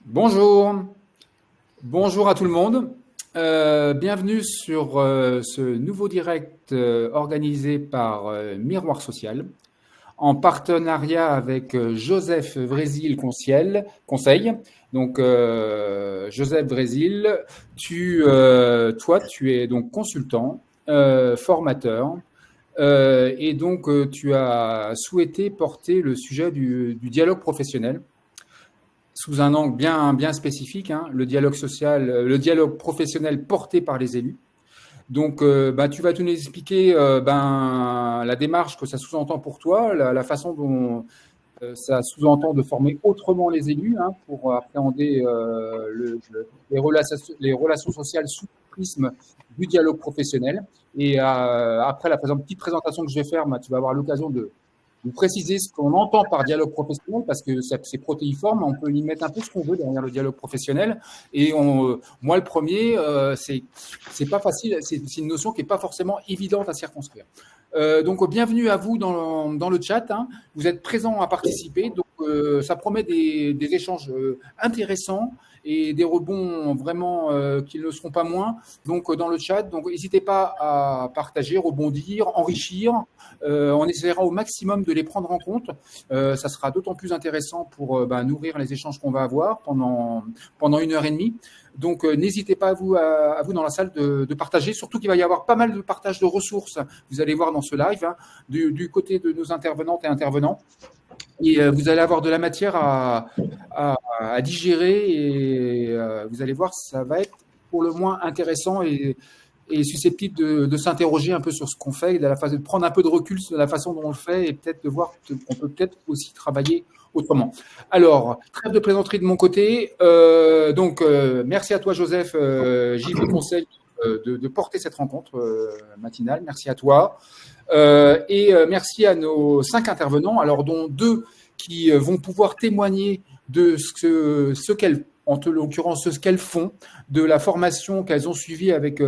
Bonjour, bonjour à tout le monde. Bienvenue sur ce nouveau direct organisé par Miroir Social en partenariat avec Joseph Vrésil Conseil. Donc Joseph Vrésil, toi tu es donc consultant, formateur. Et donc, tu as souhaité porter le sujet du dialogue professionnel sous un angle bien spécifique, hein, le dialogue social, le dialogue professionnel porté par les élus. Donc, tu vas tout nous expliquer la démarche que ça sous-entend pour toi, la façon dont ça sous-entend de former autrement les élus, hein, pour appréhender les relations sociales sous le prisme du dialogue professionnel. Et après la petite présentation que je vais faire, tu vas avoir l'occasion de vous préciser ce qu'on entend par dialogue professionnel, parce que c'est protéiforme, on peut y mettre un peu ce qu'on veut derrière le dialogue professionnel. Et moi, le premier, c'est pas facile, c'est une notion qui n'est pas forcément évidente à circonscrire. Donc, bienvenue à vous dans le chat, hein. Vous êtes présents à participer, donc ça promet des échanges intéressants et des rebonds vraiment qui ne seront pas moins. Donc, dans le chat, donc n'hésitez pas à partager, rebondir, enrichir. On essaiera au maximum de les prendre en compte. Ça sera d'autant plus intéressant pour nourrir les échanges qu'on va avoir pendant 1h30. Donc, n'hésitez pas à vous dans la salle de partager, surtout qu'il va y avoir pas mal de partage de ressources. Vous allez voir dans ce live, hein, du côté de nos intervenantes et intervenants. Et vous allez avoir de la matière à digérer et vous allez voir, ça va être pour le moins intéressant et susceptible de s'interroger un peu sur ce qu'on fait, de prendre un peu de recul sur la façon dont on le fait et peut-être de voir qu'on peut peut-être aussi travailler autrement. Alors, trêve de plaisanterie de mon côté. Merci à toi, Joseph, JV Conseil, de porter cette rencontre matinale. Merci à toi. Et merci à nos 5 intervenants, alors dont 2 qui vont pouvoir témoigner de ce qu'elles, en l'occurrence ce qu'elles font, de la formation qu'elles ont suivie avec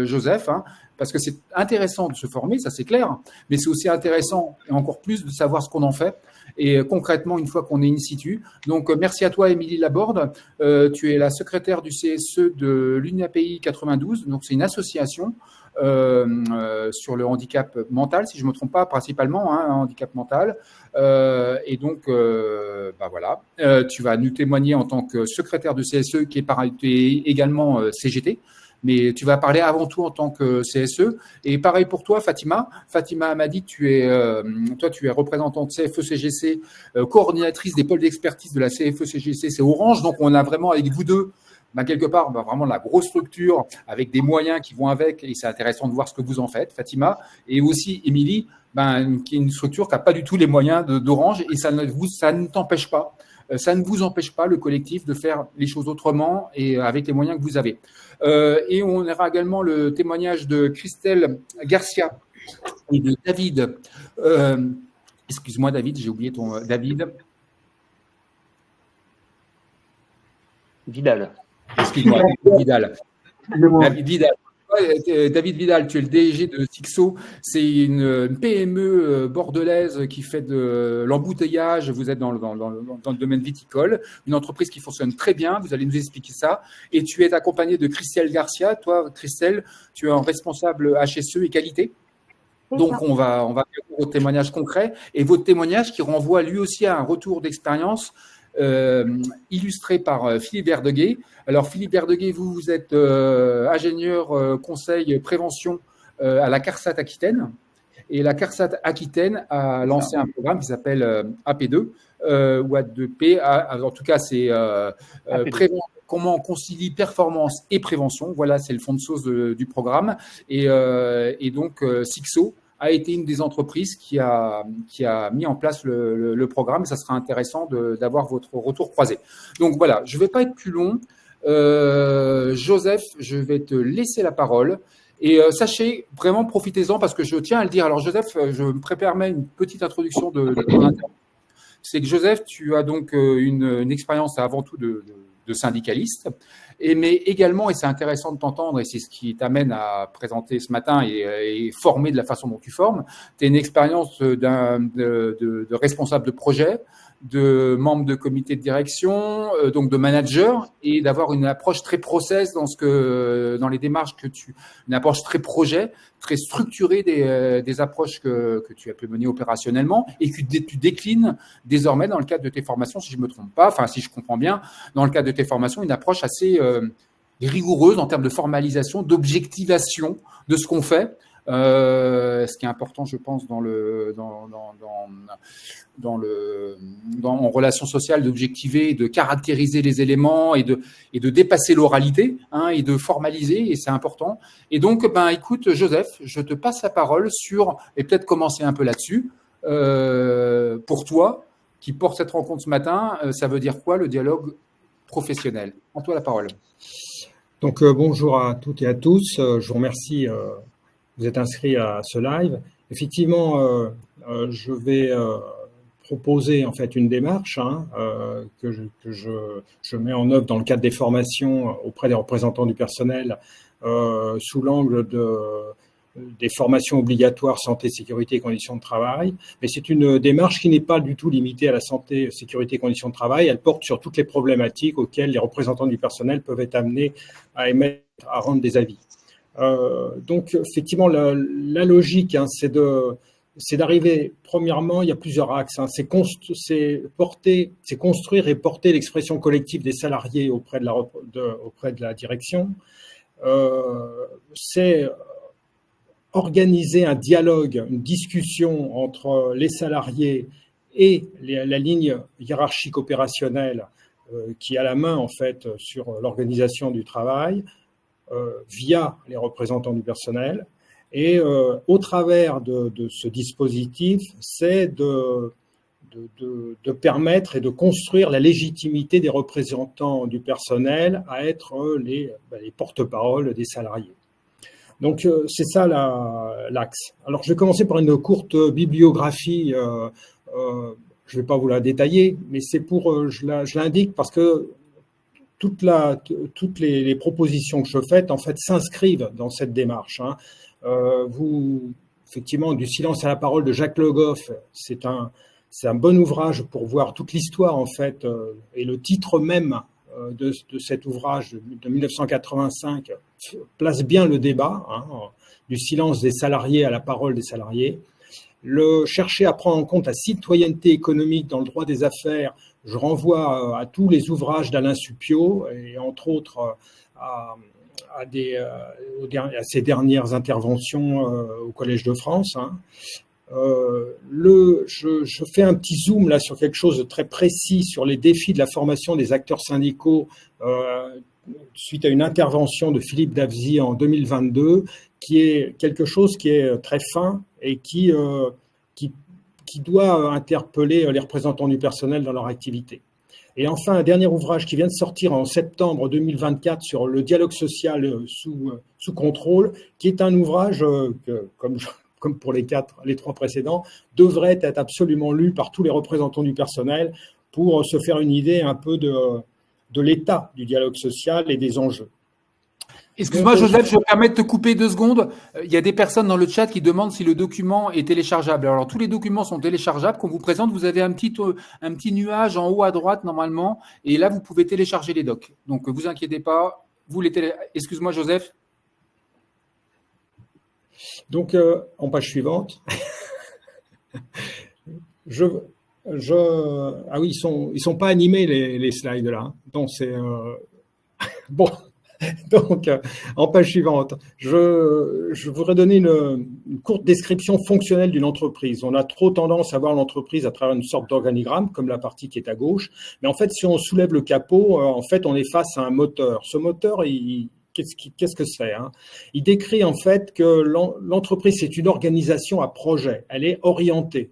Joseph, hein, parce que c'est intéressant de se former, ça c'est clair, mais c'est aussi intéressant et encore plus de savoir ce qu'on en fait. Et concrètement, une fois qu'on est in situ. Donc, merci à toi, Émilie Laborde. Tu es la secrétaire du CSE de l'UNAPI 92. Donc, c'est une association sur le handicap mental, si je ne me trompe pas, principalement, hein, un handicap mental. Et donc, voilà, tu vas nous témoigner en tant que secrétaire de CSE, qui est également CGT. Mais tu vas parler avant tout en tant que CSE. Et pareil pour toi, Fatima. Fatima Amadi, tu es représentante CFE-CGC, coordinatrice des pôles d'expertise de la CFE-CGC, c'est Orange. Donc, on a vraiment avec vous deux, quelque part, vraiment la grosse structure avec des moyens qui vont avec. Et c'est intéressant de voir ce que vous en faites, Fatima. Et aussi, Émilie, qui est une structure qui n'a pas du tout les moyens d'Orange. Et ça ne t'empêche pas. Ça ne vous empêche pas, le collectif, de faire les choses autrement et avec les moyens que vous avez. Et on aura également le témoignage de Christelle Garcia et de David. Excuse-moi, David, j'ai oublié ton David. Vidal. Excuse-moi, Vidal. David Vidal. David Vidal, tu es le DG de Sixo. C'est une PME bordelaise qui fait de l'embouteillage. Vous êtes dans le domaine viticole, une entreprise qui fonctionne très bien. Vous allez nous expliquer ça. Et tu es accompagné de Christelle Garcia. Toi, Christelle, tu es un responsable HSE et qualité. Donc, on va faire votre témoignage concret et votre témoignage qui renvoie lui aussi à un retour d'expérience illustré par Philippe Verdeguet. Alors, Philippe Verdeguet, vous êtes ingénieur conseil prévention à la CARSAT Aquitaine. Et la CARSAT Aquitaine a lancé un programme qui s'appelle AP2 ou A2P. En tout cas, c'est comment on concilie performance et prévention. Voilà, c'est le fond de sauce du programme. Et donc, Sixo a été une des entreprises qui a mis en place le programme. Ça sera intéressant d'avoir votre retour croisé. Donc voilà, je ne vais pas être plus long. Joseph, je vais te laisser la parole. Et sachez, vraiment, profitez-en parce que je tiens à le dire. Alors Joseph, je me permets une petite introduction de ton intervention. C'est que Joseph, tu as donc une expérience avant tout de syndicaliste, mais également, et c'est intéressant de t'entendre, et c'est ce qui t'amène à présenter ce matin et former de la façon dont tu formes, tu as une expérience de responsable de projet, de membre de comité de direction, donc de manager, et d'avoir une approche très process dans les démarches une approche très projet, très structurée des approches que tu as pu mener opérationnellement et que tu déclines désormais dans le cadre de tes formations, si je me trompe pas, enfin si je comprends bien, dans le cadre de tes formations, une approche assez rigoureuse en termes de formalisation, d'objectivation de ce qu'on fait. Ce qui est important, je pense, en relation sociale, d'objectiver, de caractériser les éléments et de dépasser l'oralité, et de formaliser, et c'est important. Et donc, écoute, Joseph, je te passe la parole et peut-être commencer un peu là-dessus. Pour toi, qui porte cette rencontre ce matin, ça veut dire quoi le dialogue professionnel? À toi la parole. Donc, bonjour à toutes et à tous. Je vous remercie. Vous êtes inscrits à ce live. Effectivement, je vais proposer en fait une démarche que je mets en œuvre dans le cadre des formations auprès des représentants du personnel sous l'angle des formations obligatoires santé, sécurité et conditions de travail. Mais c'est une démarche qui n'est pas du tout limitée à la santé, sécurité et conditions de travail. Elle porte sur toutes les problématiques auxquelles les représentants du personnel peuvent être amenés à rendre des avis. Donc, effectivement, la logique, c'est d'arriver, premièrement, il y a plusieurs axes. C'est construire et porter l'expression collective des salariés auprès de la direction. C'est organiser un dialogue, une discussion entre les salariés et la ligne hiérarchique opérationnelle qui a la main, en fait, sur l'organisation du travail, via les représentants du personnel. Et au travers de ce dispositif, c'est de permettre et de construire la légitimité des représentants du personnel à être les porte-parole des salariés. Donc, c'est ça l'axe. Alors, je vais commencer par une courte bibliographie. Je ne vais pas vous la détailler, mais c'est je l'indique parce que toutes les propositions que je fais, en fait, s'inscrivent dans cette démarche. Effectivement, Du silence à la parole de Jacques Le Goff, c'est un bon ouvrage pour voir toute l'histoire, en fait, et le titre même de cet ouvrage de 1985 place bien le débat, du silence des salariés à la parole des salariés. Chercher à prendre en compte la citoyenneté économique dans le droit des affaires, je renvoie à tous les ouvrages d'Alain Supiot et entre autres à ses dernières interventions au Collège de France. Je fais un petit zoom là sur quelque chose de très précis sur les défis de la formation des acteurs syndicaux suite à une intervention de Philippe Davzy en 2022, qui est quelque chose qui est très fin et qui doit interpeller les représentants du personnel dans leur activité. Et enfin, un dernier ouvrage qui vient de sortir en septembre 2024 sur le dialogue social sous contrôle, qui est un ouvrage que, comme pour les trois précédents, devrait être absolument lu par tous les représentants du personnel pour se faire une idée un peu de l'état du dialogue social et des enjeux. Excuse-moi, Joseph, je me permets de te couper 2 secondes. Il y a des personnes dans le chat qui demandent si le document est téléchargeable. Alors, tous les documents sont téléchargeables. Qu'on vous présente, vous avez un petit nuage en haut à droite, normalement. Et là, vous pouvez télécharger les docs. Donc, vous inquiétez pas. Excuse-moi, Joseph. Donc, en page suivante. Ah oui, ils sont pas animés, les slides là. Donc, c'est... Bon... Donc, en page suivante, je voudrais donner une courte description fonctionnelle d'une entreprise. On a trop tendance à voir l'entreprise à travers une sorte d'organigramme, comme la partie qui est à gauche. Mais en fait, si on soulève le capot, en fait, on est face à un moteur. Ce moteur, qu'est-ce que c'est, Il décrit en fait que l'entreprise, c'est une organisation à projet. Elle est orientée.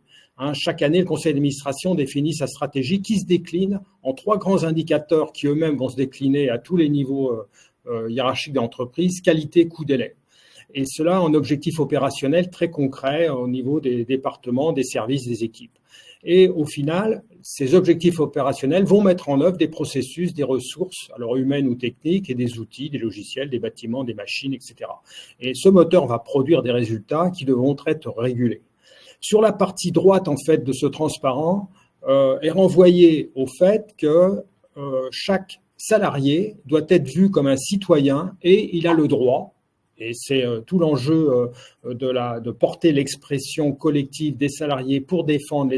Chaque année, le conseil d'administration définit sa stratégie qui se décline en 3 grands indicateurs qui eux-mêmes vont se décliner à tous les niveaux hiérarchiques d'entreprise, qualité, coût, délai. et cela en objectifs opérationnels très concrets au niveau des départements, des services, des équipes. Et au final, ces objectifs opérationnels vont mettre en œuvre des processus, des ressources, alors humaines ou techniques, et des outils, des logiciels, des bâtiments, des machines, etc. Et ce moteur va produire des résultats qui devront être régulés. Sur la partie droite, en fait, de ce transparent, est renvoyé au fait que chaque salarié doit être vu comme un citoyen et il a le droit, et c'est tout l'enjeu de porter l'expression collective des salariés pour défendre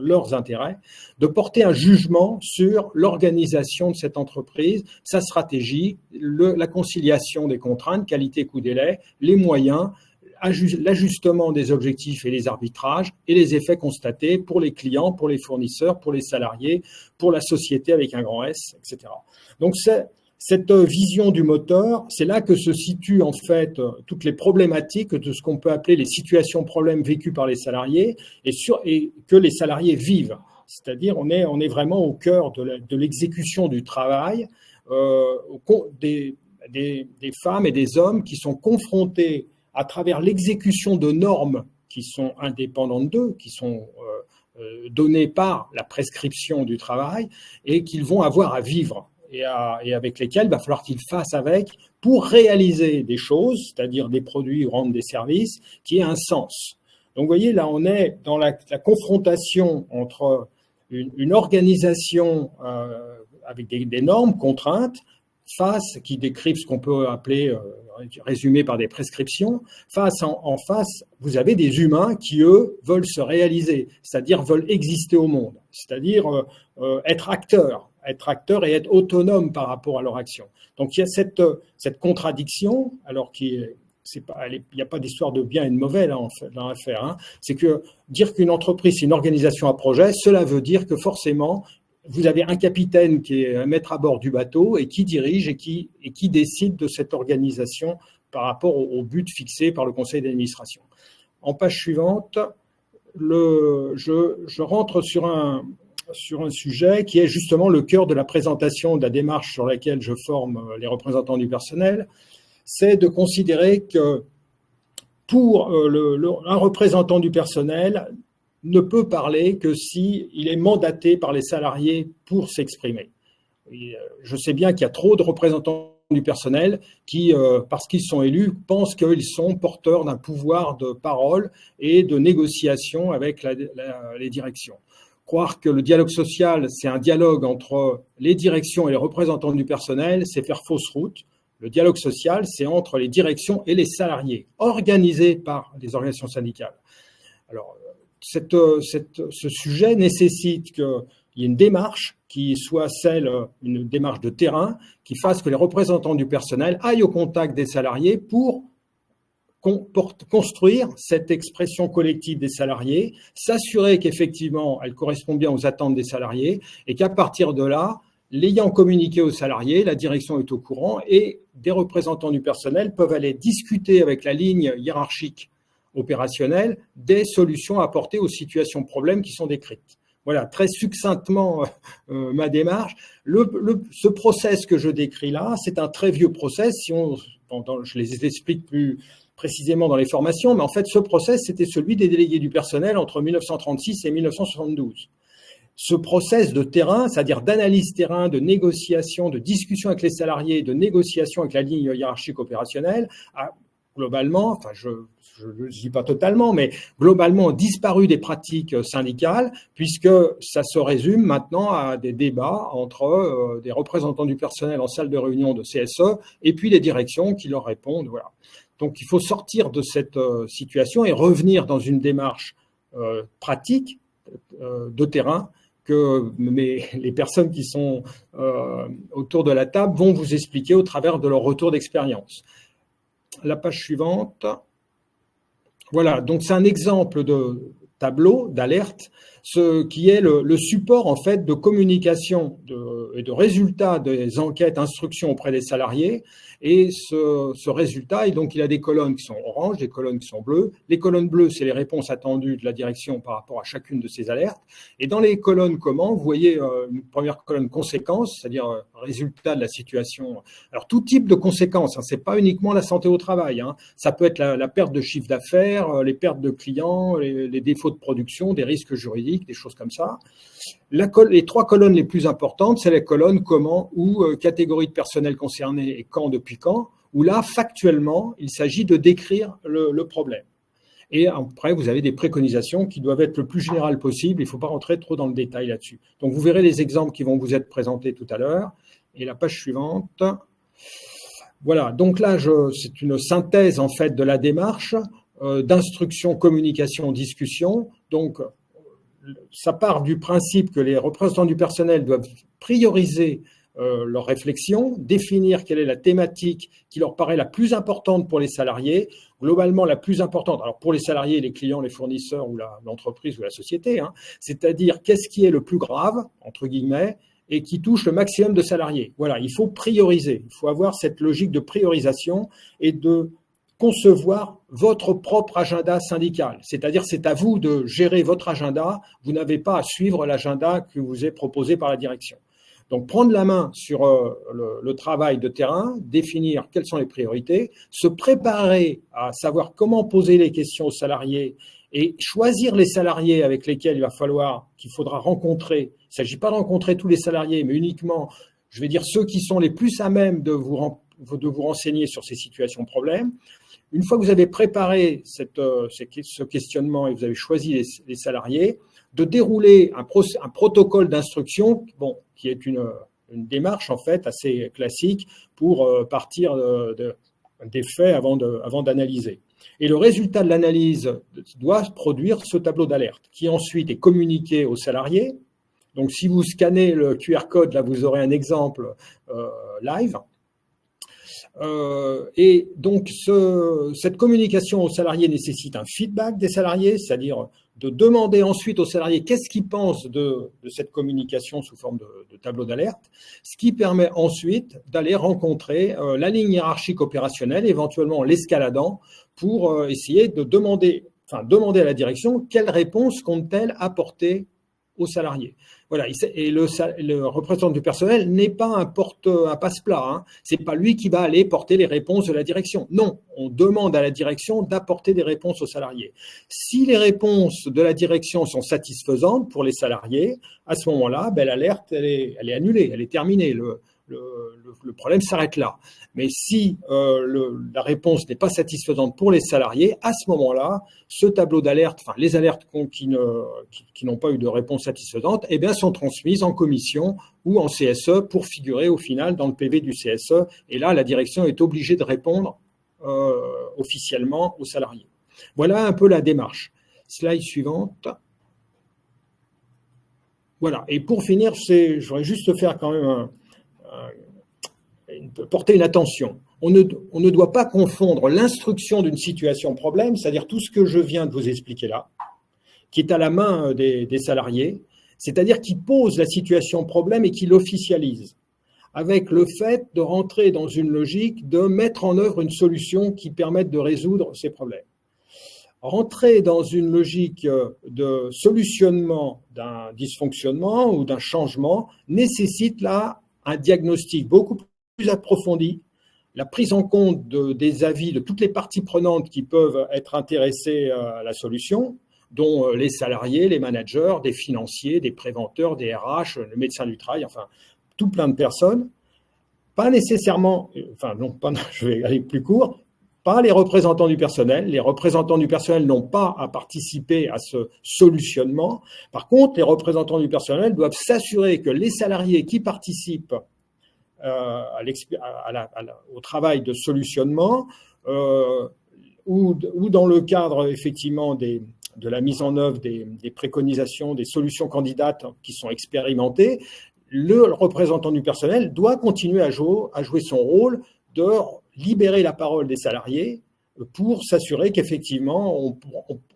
leurs intérêts, de porter un jugement sur l'organisation de cette entreprise, sa stratégie, la conciliation des contraintes, qualité, coût, délai, les moyens, l'ajustement des objectifs et les arbitrages et les effets constatés pour les clients, pour les fournisseurs, pour les salariés, pour la société avec un grand S, etc. Donc cette vision du moteur, c'est là que se situent en fait toutes les problématiques de ce qu'on peut appeler les situations problèmes vécues par les salariés et que les salariés vivent. C'est-à-dire on est vraiment au cœur de l'exécution du travail, des femmes et des hommes qui sont confrontés à travers l'exécution de normes qui sont indépendantes d'eux, qui sont données par la prescription du travail et qu'ils vont avoir à vivre et avec lesquels il va falloir qu'ils fassent avec pour réaliser des choses, c'est-à-dire des produits ou rendre des services, qui aient un sens. Donc vous voyez, là on est dans la confrontation entre une organisation avec des normes, contraintes, qui décrivent ce qu'on peut appeler, résumé par des prescriptions, en face, vous avez des humains qui, eux, veulent se réaliser, c'est-à-dire veulent exister au monde, c'est-à-dire être acteurs et être autonomes par rapport à leur action. Donc il y a cette contradiction, alors il n'y a pas d'histoire de bien et de mauvais là, dans l'affaire, hein. C'est que dire qu'une entreprise, c'est une organisation à projet, cela veut dire que forcément, vous avez un capitaine qui est un maître à bord du bateau et qui dirige et qui décide de cette organisation par rapport au but fixé par le conseil d'administration. En page suivante, je rentre sur un sujet qui est justement le cœur de la présentation de la démarche sur laquelle je forme les représentants du personnel, c'est de considérer que pour un représentant du personnel ne peut parler que s'il est mandaté par les salariés pour s'exprimer. Je sais bien qu'il y a trop de représentants du personnel qui, parce qu'ils sont élus, pensent qu'ils sont porteurs d'un pouvoir de parole et de négociation avec les directions. Croire que le dialogue social, c'est un dialogue entre les directions et les représentants du personnel, c'est faire fausse route. Le dialogue social, c'est entre les directions et les salariés, organisés par les organisations syndicales. Alors, ce sujet nécessite qu'il y ait une démarche qui soit une démarche de terrain, qui fasse que les représentants du personnel aillent au contact des salariés pour construire cette expression collective des salariés, s'assurer qu'effectivement elle correspond bien aux attentes des salariés et qu'à partir de là, l'ayant communiqué aux salariés, la direction est au courant et des représentants du personnel peuvent aller discuter avec la ligne hiérarchique opérationnelle des solutions à apporter aux situations problèmes qui sont décrites. Voilà, très succinctement ma démarche. Ce process que je décris là, c'est un très vieux process. Je les explique plus précisément dans les formations, mais en fait, ce process, c'était celui des délégués du personnel entre 1936 et 1972. Ce process de terrain, c'est-à-dire d'analyse terrain, de négociation, de discussion avec les salariés, de négociation avec la ligne hiérarchique opérationnelle, a globalement, enfin je ne dis pas totalement, mais globalement disparu des pratiques syndicales, puisque ça se résume maintenant à des débats entre des représentants du personnel en salle de réunion de CSE et puis les directions qui leur répondent. Voilà. Donc il faut sortir de cette situation et revenir dans une démarche pratique de terrain que les personnes qui sont autour de la table vont vous expliquer au travers de leur retour d'expérience. La page suivante. Voilà, donc c'est un exemple tableau d'alerte, ce qui est le support en fait de communication et de résultats des enquêtes, instructions auprès des salariés. Et ce résultat, et donc il a des colonnes qui sont oranges, des colonnes qui sont bleues. Les colonnes bleues, c'est les réponses attendues de la direction par rapport à chacune de ces alertes. Et dans les colonnes comment, vous voyez une première colonne conséquences, c'est-à-dire résultat de la situation. Alors tout type de conséquences, hein, c'est pas uniquement la santé au travail. Hein. Ça peut être la perte de chiffre d'affaires, les pertes de clients, les défauts de production, des risques juridiques, des choses comme ça. Les 3 colonnes les plus importantes, c'est les colonnes comment ou catégorie de personnel concerné et quand, depuis quand, où là, factuellement, il s'agit de décrire le problème. Et après, vous avez des préconisations qui doivent être le plus générales possible. Il ne faut pas rentrer trop dans le détail là-dessus. Donc, vous verrez les exemples qui vont vous être présentés tout à l'heure. Et la page suivante. Voilà. Donc là, c'est une synthèse, en fait, de la démarche d'instruction, communication, discussion. Donc, ça part du principe que les représentants du personnel doivent prioriser leur réflexion, définir quelle est la thématique qui leur paraît la plus importante pour les salariés, globalement la plus importante, alors pour les salariés, les clients, les fournisseurs ou l'entreprise ou la société, hein, c'est-à-dire qu'est-ce qui est le plus grave, entre guillemets, et qui touche le maximum de salariés. Voilà, il faut prioriser, il faut avoir cette logique de priorisation et de concevoir votre propre agenda syndical. C'est-à-dire, c'est à vous de gérer votre agenda. Vous n'avez pas à suivre l'agenda que vous est proposé par la direction. Donc, prendre la main sur le travail de terrain, définir quelles sont les priorités, se préparer à savoir comment poser les questions aux salariés et choisir les salariés avec lesquels qu'il faudra rencontrer. Il ne s'agit pas de rencontrer tous les salariés, mais uniquement, je vais dire, ceux qui sont les plus à même de vous renseigner sur ces situations problèmes. Une fois que vous avez préparé ce questionnement et vous avez choisi les salariés, de dérouler un protocole d'instruction, qui est une démarche en fait assez classique pour partir des faits avant d'analyser. Et le résultat de l'analyse doit produire ce tableau d'alerte qui ensuite est communiqué aux salariés. Donc, si vous scannez le QR code, là, vous aurez un exemple live. Et donc, cette communication aux salariés nécessite un feedback des salariés, c'est-à-dire de demander ensuite aux salariés qu'est-ce qu'ils pensent de cette communication sous forme de tableau d'alerte, ce qui permet ensuite d'aller rencontrer la ligne hiérarchique opérationnelle, éventuellement l'escaladant, pour essayer de demander à la direction quelle réponse compte-t-elle apporter aux salariés. Voilà. Et le représentant du personnel n'est pas un passe-plat. Hein. C'est pas lui qui va aller porter les réponses de la direction. Non, on demande à la direction d'apporter des réponses aux salariés. Si les réponses de la direction sont satisfaisantes pour les salariés, à ce moment-là, l'alerte elle est annulée, elle est terminée. Le problème s'arrête là. Mais si la réponse n'est pas satisfaisante pour les salariés, à ce moment-là, ce tableau d'alerte, enfin les alertes qui n'ont pas eu de réponse satisfaisante, eh bien, sont transmises en commission ou en CSE pour figurer au final dans le PV du CSE. Et là, la direction est obligée de répondre officiellement aux salariés. Voilà un peu la démarche. Slide suivante. Voilà. Et pour finir, je voudrais juste faire quand même porter une attention. On ne doit pas confondre l'instruction d'une situation problème, c'est-à-dire tout ce que je viens de vous expliquer là, qui est à la main des salariés, c'est-à-dire qui pose la situation problème et qui l'officialise, avec le fait de rentrer dans une logique de mettre en œuvre une solution qui permette de résoudre ces problèmes. Rentrer dans une logique de solutionnement d'un dysfonctionnement ou d'un changement nécessite là un diagnostic beaucoup plus approfondi, la prise en compte des avis de toutes les parties prenantes qui peuvent être intéressées à la solution, dont les salariés, les managers, des financiers, des préventeurs, des RH, le médecin du travail, enfin, tout plein de personnes. Pas nécessairement, je vais aller plus court, pas les représentants du personnel. Les représentants du personnel n'ont pas à participer à ce solutionnement. Par contre, les représentants du personnel doivent s'assurer que les salariés qui participent au travail de solutionnement ou dans le cadre effectivement de la mise en œuvre des préconisations, des solutions candidates qui sont expérimentées, le représentant du personnel doit continuer à jouer son rôle de libérer la parole des salariés pour s'assurer qu'effectivement,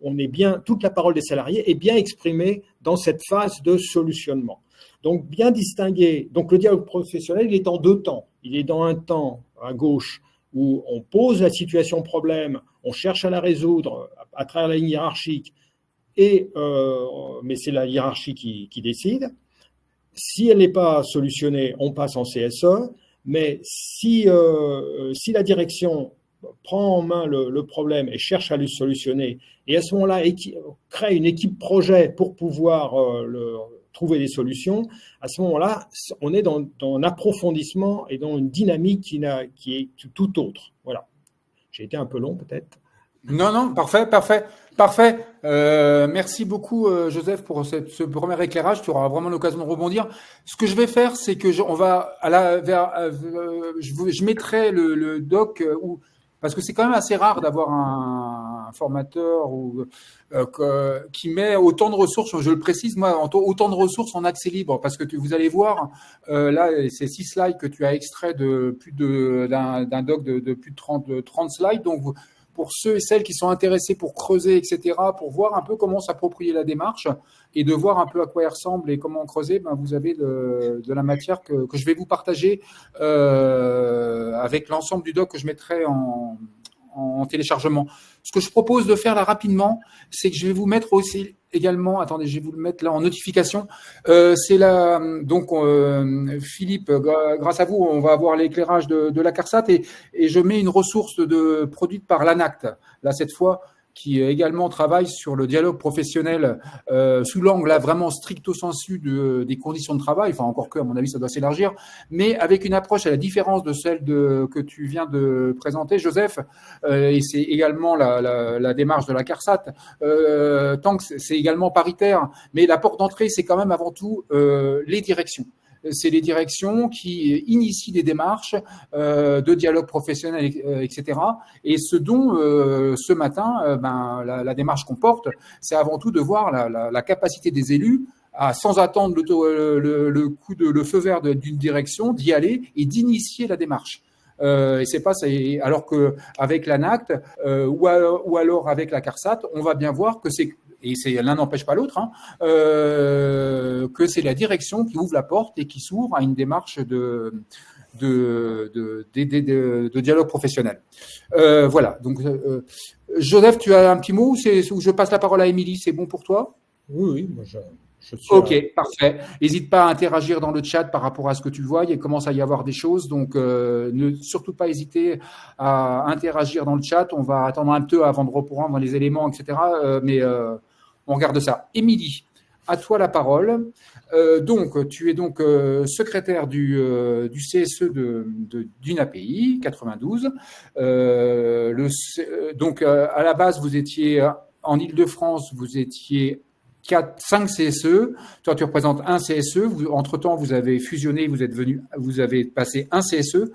on est bien, toute la parole des salariés est bien exprimée dans cette phase de solutionnement. Donc, bien distinguer. Donc, le dialogue professionnel, il est en deux temps. Il est dans un temps à gauche où on pose la situation problème, on cherche à la résoudre à travers la ligne hiérarchique, mais c'est la hiérarchie qui décide. Si elle n'est pas solutionnée, on passe en CSE. Mais si la direction prend en main le problème et cherche à le solutionner, et à ce moment-là crée une équipe projet pour pouvoir trouver des solutions, à ce moment-là, on est dans un approfondissement et dans une dynamique qui est tout autre. Voilà. J'ai été un peu long peut-être. Non, parfait. Merci beaucoup, Joseph, pour ce premier éclairage. Tu auras vraiment l'occasion de rebondir. Ce que je vais faire, c'est que je mettrai le doc parce que c'est quand même assez rare d'avoir un formateur qui met autant de ressources. Je le précise, moi, autant de ressources en accès libre, parce que vous allez voir, là, c'est 6 slides que tu as extraits d'un doc de plus de 30 slides. Donc, pour ceux et celles qui sont intéressés pour creuser, etc., pour voir un peu comment s'approprier la démarche et de voir un peu à quoi elle ressemble et comment creuser, vous avez de la matière que je vais vous partager avec l'ensemble du doc que je mettrai en téléchargement. Ce que je propose de faire là rapidement, c'est que je vais vous mettre aussi également, attendez, je vais vous le mettre là en notification. C'est là, donc Philippe, grâce à vous, on va avoir l'éclairage de la CARSAT et je mets une ressource produite par l'ANACT, là cette fois, qui également travaille sur le dialogue professionnel sous l'angle là vraiment stricto sensu des conditions de travail, enfin encore que à mon avis ça doit s'élargir, mais avec une approche à la différence de celle que tu viens de présenter, Joseph, et c'est également la démarche de la CARSAT, tant que c'est également paritaire, mais la porte d'entrée c'est quand même avant tout les directions. C'est les directions qui initient des démarches de dialogue professionnel, etc. Et ce dont, ce matin, la démarche qu'on porte, c'est avant tout de voir la capacité des élus à, sans attendre le feu vert d'une direction, d'y aller et d'initier la démarche. Et c'est pas alors que avec l'ANACT ou alors avec la CARSAT, on va bien voir que l'un n'empêche pas l'autre, que c'est la direction qui ouvre la porte et qui s'ouvre à une démarche de dialogue professionnel. Voilà. Donc, Joseph, tu as un petit mot ou je passe la parole à Émilie? C'est bon pour toi? Oui, moi je suis. Ok, parfait. N'hésite pas à interagir dans le chat par rapport à ce que tu vois. Il commence à y avoir des choses, donc ne surtout pas hésiter à interagir dans le chat. On va attendre un peu avant de reprendre les éléments, etc. Mais on regarde ça. Émilie, à toi la parole. Donc, tu es donc secrétaire du CSE d'une API 92. Donc, à la base, vous étiez en Île-de-France, vous étiez 5 CSE. Toi, tu représentes un CSE. Entre-temps, vous avez fusionné, vous avez passé un CSE.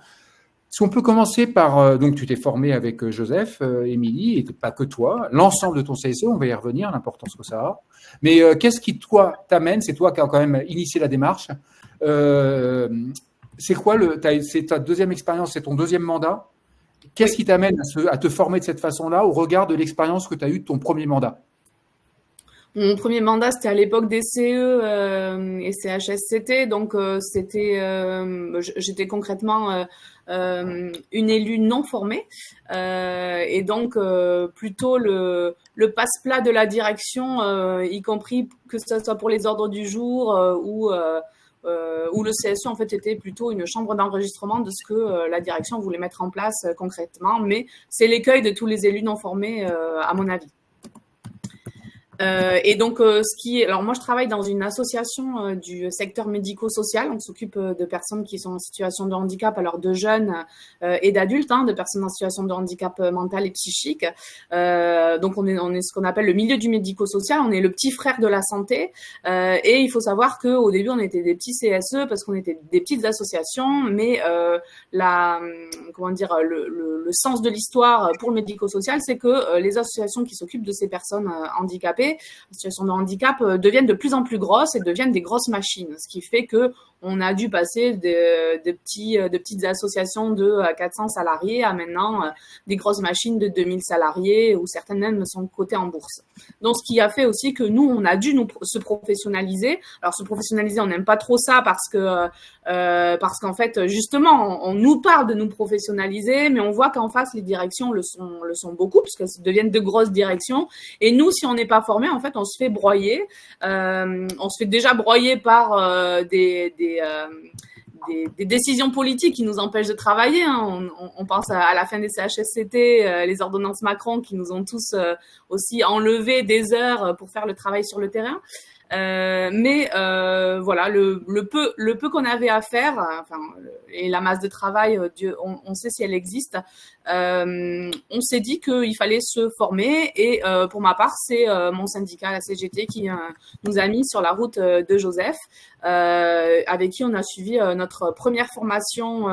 Si on peut commencer par, donc tu t'es formé avec Joseph, Émilie, et pas que toi, l'ensemble de ton CSE, on va y revenir, l'importance que ça a. Mais qu'est-ce qui, toi, t'amène? C'est toi qui as quand même initié la démarche. C'est quoi c'est ta deuxième expérience, c'est ton deuxième mandat. Qu'est-ce qui t'amène à te former de cette façon-là au regard de l'expérience que tu as eue de ton premier mandat? Mon premier mandat, c'était à l'époque des CE et CHSCT, donc j'étais concrètement une élue non formée et donc plutôt le passe-plat de la direction, y compris que ce soit pour les ordres du jour où le CSE en fait était plutôt une chambre d'enregistrement de ce que la direction voulait mettre en place concrètement, mais c'est l'écueil de tous les élus non formés à mon avis. Et donc, alors moi, je travaille dans une association du secteur médico-social. On s'occupe de personnes qui sont en situation de handicap, alors de jeunes et d'adultes, de personnes en situation de handicap mental et psychique. Donc, on est ce qu'on appelle le milieu du médico-social. On est le petit frère de la santé. Et il faut savoir que au début, on était des petits CSE parce qu'on était des petites associations, mais le sens de l'histoire pour le médico-social, c'est que les associations qui s'occupent de ces personnes handicapées salariés en situation de handicap deviennent de plus en plus grosses et deviennent des grosses machines, ce qui fait que on a dû passer de petites associations de 400 salariés à maintenant des grosses machines de 2000 salariés, où certaines même sont cotées en bourse. Donc, ce qui a fait aussi que nous, on a dû se professionnaliser. Alors, se professionnaliser, on n'aime pas trop ça parce qu'en fait, justement, on nous parle de nous professionnaliser, mais on voit qu'en face, les directions le sont beaucoup, puisqu'elles deviennent de grosses directions. Et nous, si on n'est pas formé, en fait, on se fait broyer. On se fait déjà broyer par des décisions politiques qui nous empêchent de travailler. Hein. On pense à la fin des CHSCT, les ordonnances Macron qui nous ont tous aussi enlevé des heures pour faire le travail sur le terrain. Mais voilà, le peu qu'on avait à faire, et la masse de travail, on sait si elle existe. On s'est dit qu'il fallait se former, et pour ma part, c'est mon syndicat, la CGT, qui nous a mis sur la route de Joseph, avec qui on a suivi notre première formation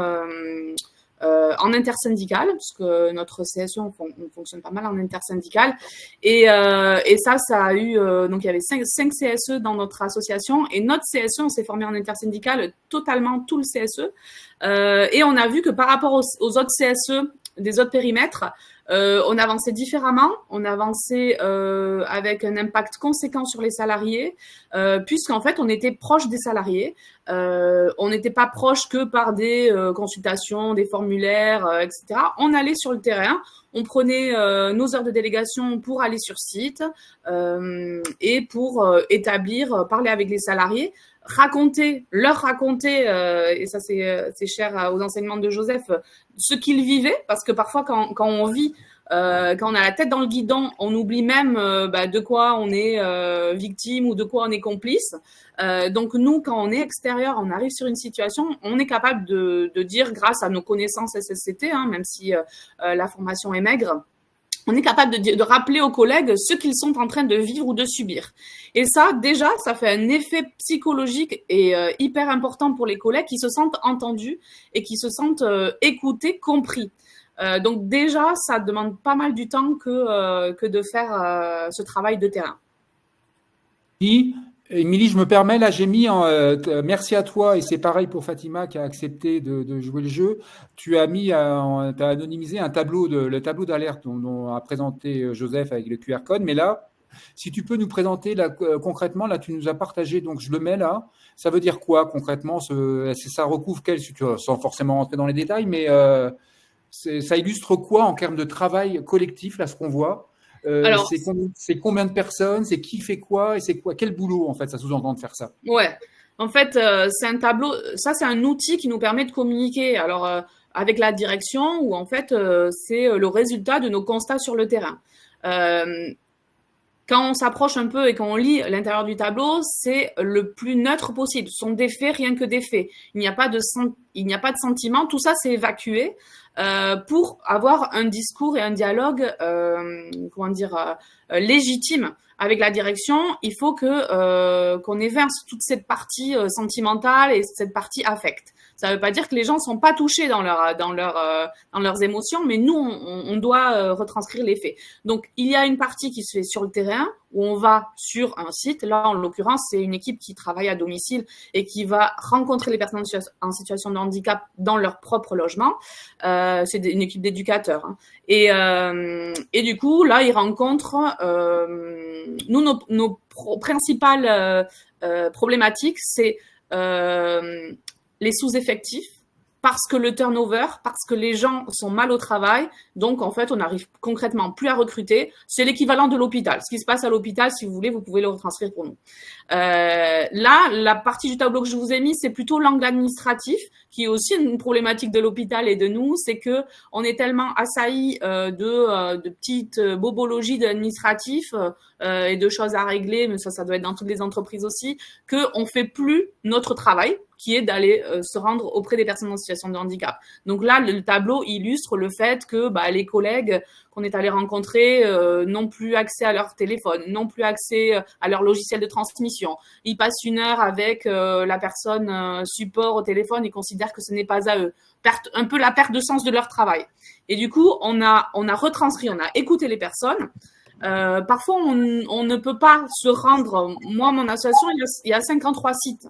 en intersyndical, puisque notre CSE, on fonctionne pas mal en intersyndical. Et ça a eu... donc, il y avait 5 CSE dans notre association. Et notre CSE, on s'est formé en intersyndical, totalement tout le CSE. Et on a vu que par rapport aux autres CSE des autres périmètres, on avançait différemment, on avançait avec un impact conséquent sur les salariés, puisqu'en fait, on était proche des salariés. On n'était pas proche que par des consultations, des formulaires, etc. On allait sur le terrain, on prenait nos heures de délégation pour aller sur site et pour parler avec les salariés, leur raconter, et ça c'est cher aux enseignements de Joseph, ce qu'ils vivaient, parce que parfois quand on vit, quand on a la tête dans le guidon, on oublie même de quoi on est victime ou de quoi on est complice. Donc nous, quand on est extérieur, on arrive sur une situation, on est capable de dire, grâce à nos connaissances SSCT, même si la formation est maigre, on est capable de rappeler aux collègues ce qu'ils sont en train de vivre ou de subir. Et ça, déjà, ça fait un effet psychologique et hyper important pour les collègues qui se sentent entendus et qui se sentent écoutés, compris. Donc déjà, ça demande pas mal du temps que de faire ce travail de terrain. Émilie, je me permets, là, j'ai mis merci à toi, et c'est pareil pour Fatima qui a accepté de jouer le jeu. Tu as anonymisé le tableau d'alerte dont a présenté Joseph avec le QR code. Mais là, si tu peux nous présenter là, concrètement, là, tu nous as partagé, donc je le mets là. Ça veut dire quoi concrètement? Ça recouvre sans forcément rentrer dans les détails, mais ça illustre quoi en termes de travail collectif, là, ce qu'on voit? Alors, c'est combien de personnes, c'est qui fait quoi, et c'est quoi, quel boulot en fait ça sous-entend de faire ça? Ouais, en fait, c'est un tableau, ça c'est un outil qui nous permet de communiquer. Alors avec la direction, où en fait c'est le résultat de nos constats sur le terrain. Quand on s'approche un peu et quand on lit l'intérieur du tableau, c'est le plus neutre possible. Ce sont des faits, rien que des faits. Il n'y a pas de sentiment. Tout ça, c'est évacué pour avoir un discours et un dialogue, légitime avec la direction. Il faut qu'on évince toute cette partie sentimentale et cette partie affect. Ça ne veut pas dire que les gens sont pas touchés dans leurs émotions, mais nous, on doit retranscrire les faits. Donc, il y a une partie qui se fait sur le terrain, où on va sur un site. Là, en l'occurrence, c'est une équipe qui travaille à domicile et qui va rencontrer les personnes en situation de handicap dans leur propre logement. C'est une équipe d'éducateurs. Hein. Et du coup, là, ils rencontrent... nos principales problématiques, c'est... les sous-effectifs, parce que le turnover, parce que les gens sont mal au travail. Donc, en fait, on n'arrive concrètement plus à recruter. C'est l'équivalent de l'hôpital. Ce qui se passe à l'hôpital, si vous voulez, vous pouvez le retranscrire pour nous. Là, la partie du tableau que je vous ai mis, c'est plutôt l'angle administratif, qui est aussi une problématique de l'hôpital et de nous. C'est que on est tellement assaillis de petites bobologies d'administratifs et de choses à régler, mais ça doit être dans toutes les entreprises aussi, qu'on fait plus notre travail, qui est d'aller se rendre auprès des personnes en situation de handicap. Donc là, le tableau illustre le fait que les collègues qu'on est allés rencontrer n'ont plus accès à leur téléphone, n'ont plus accès à leur logiciel de transmission. Ils passent une heure avec la personne support au téléphone et considèrent que ce n'est pas à eux. Un peu la perte de sens de leur travail. Et du coup, on a retranscrit, on a écouté les personnes. Parfois, on ne peut pas se rendre. Moi, mon association, il y a 53 sites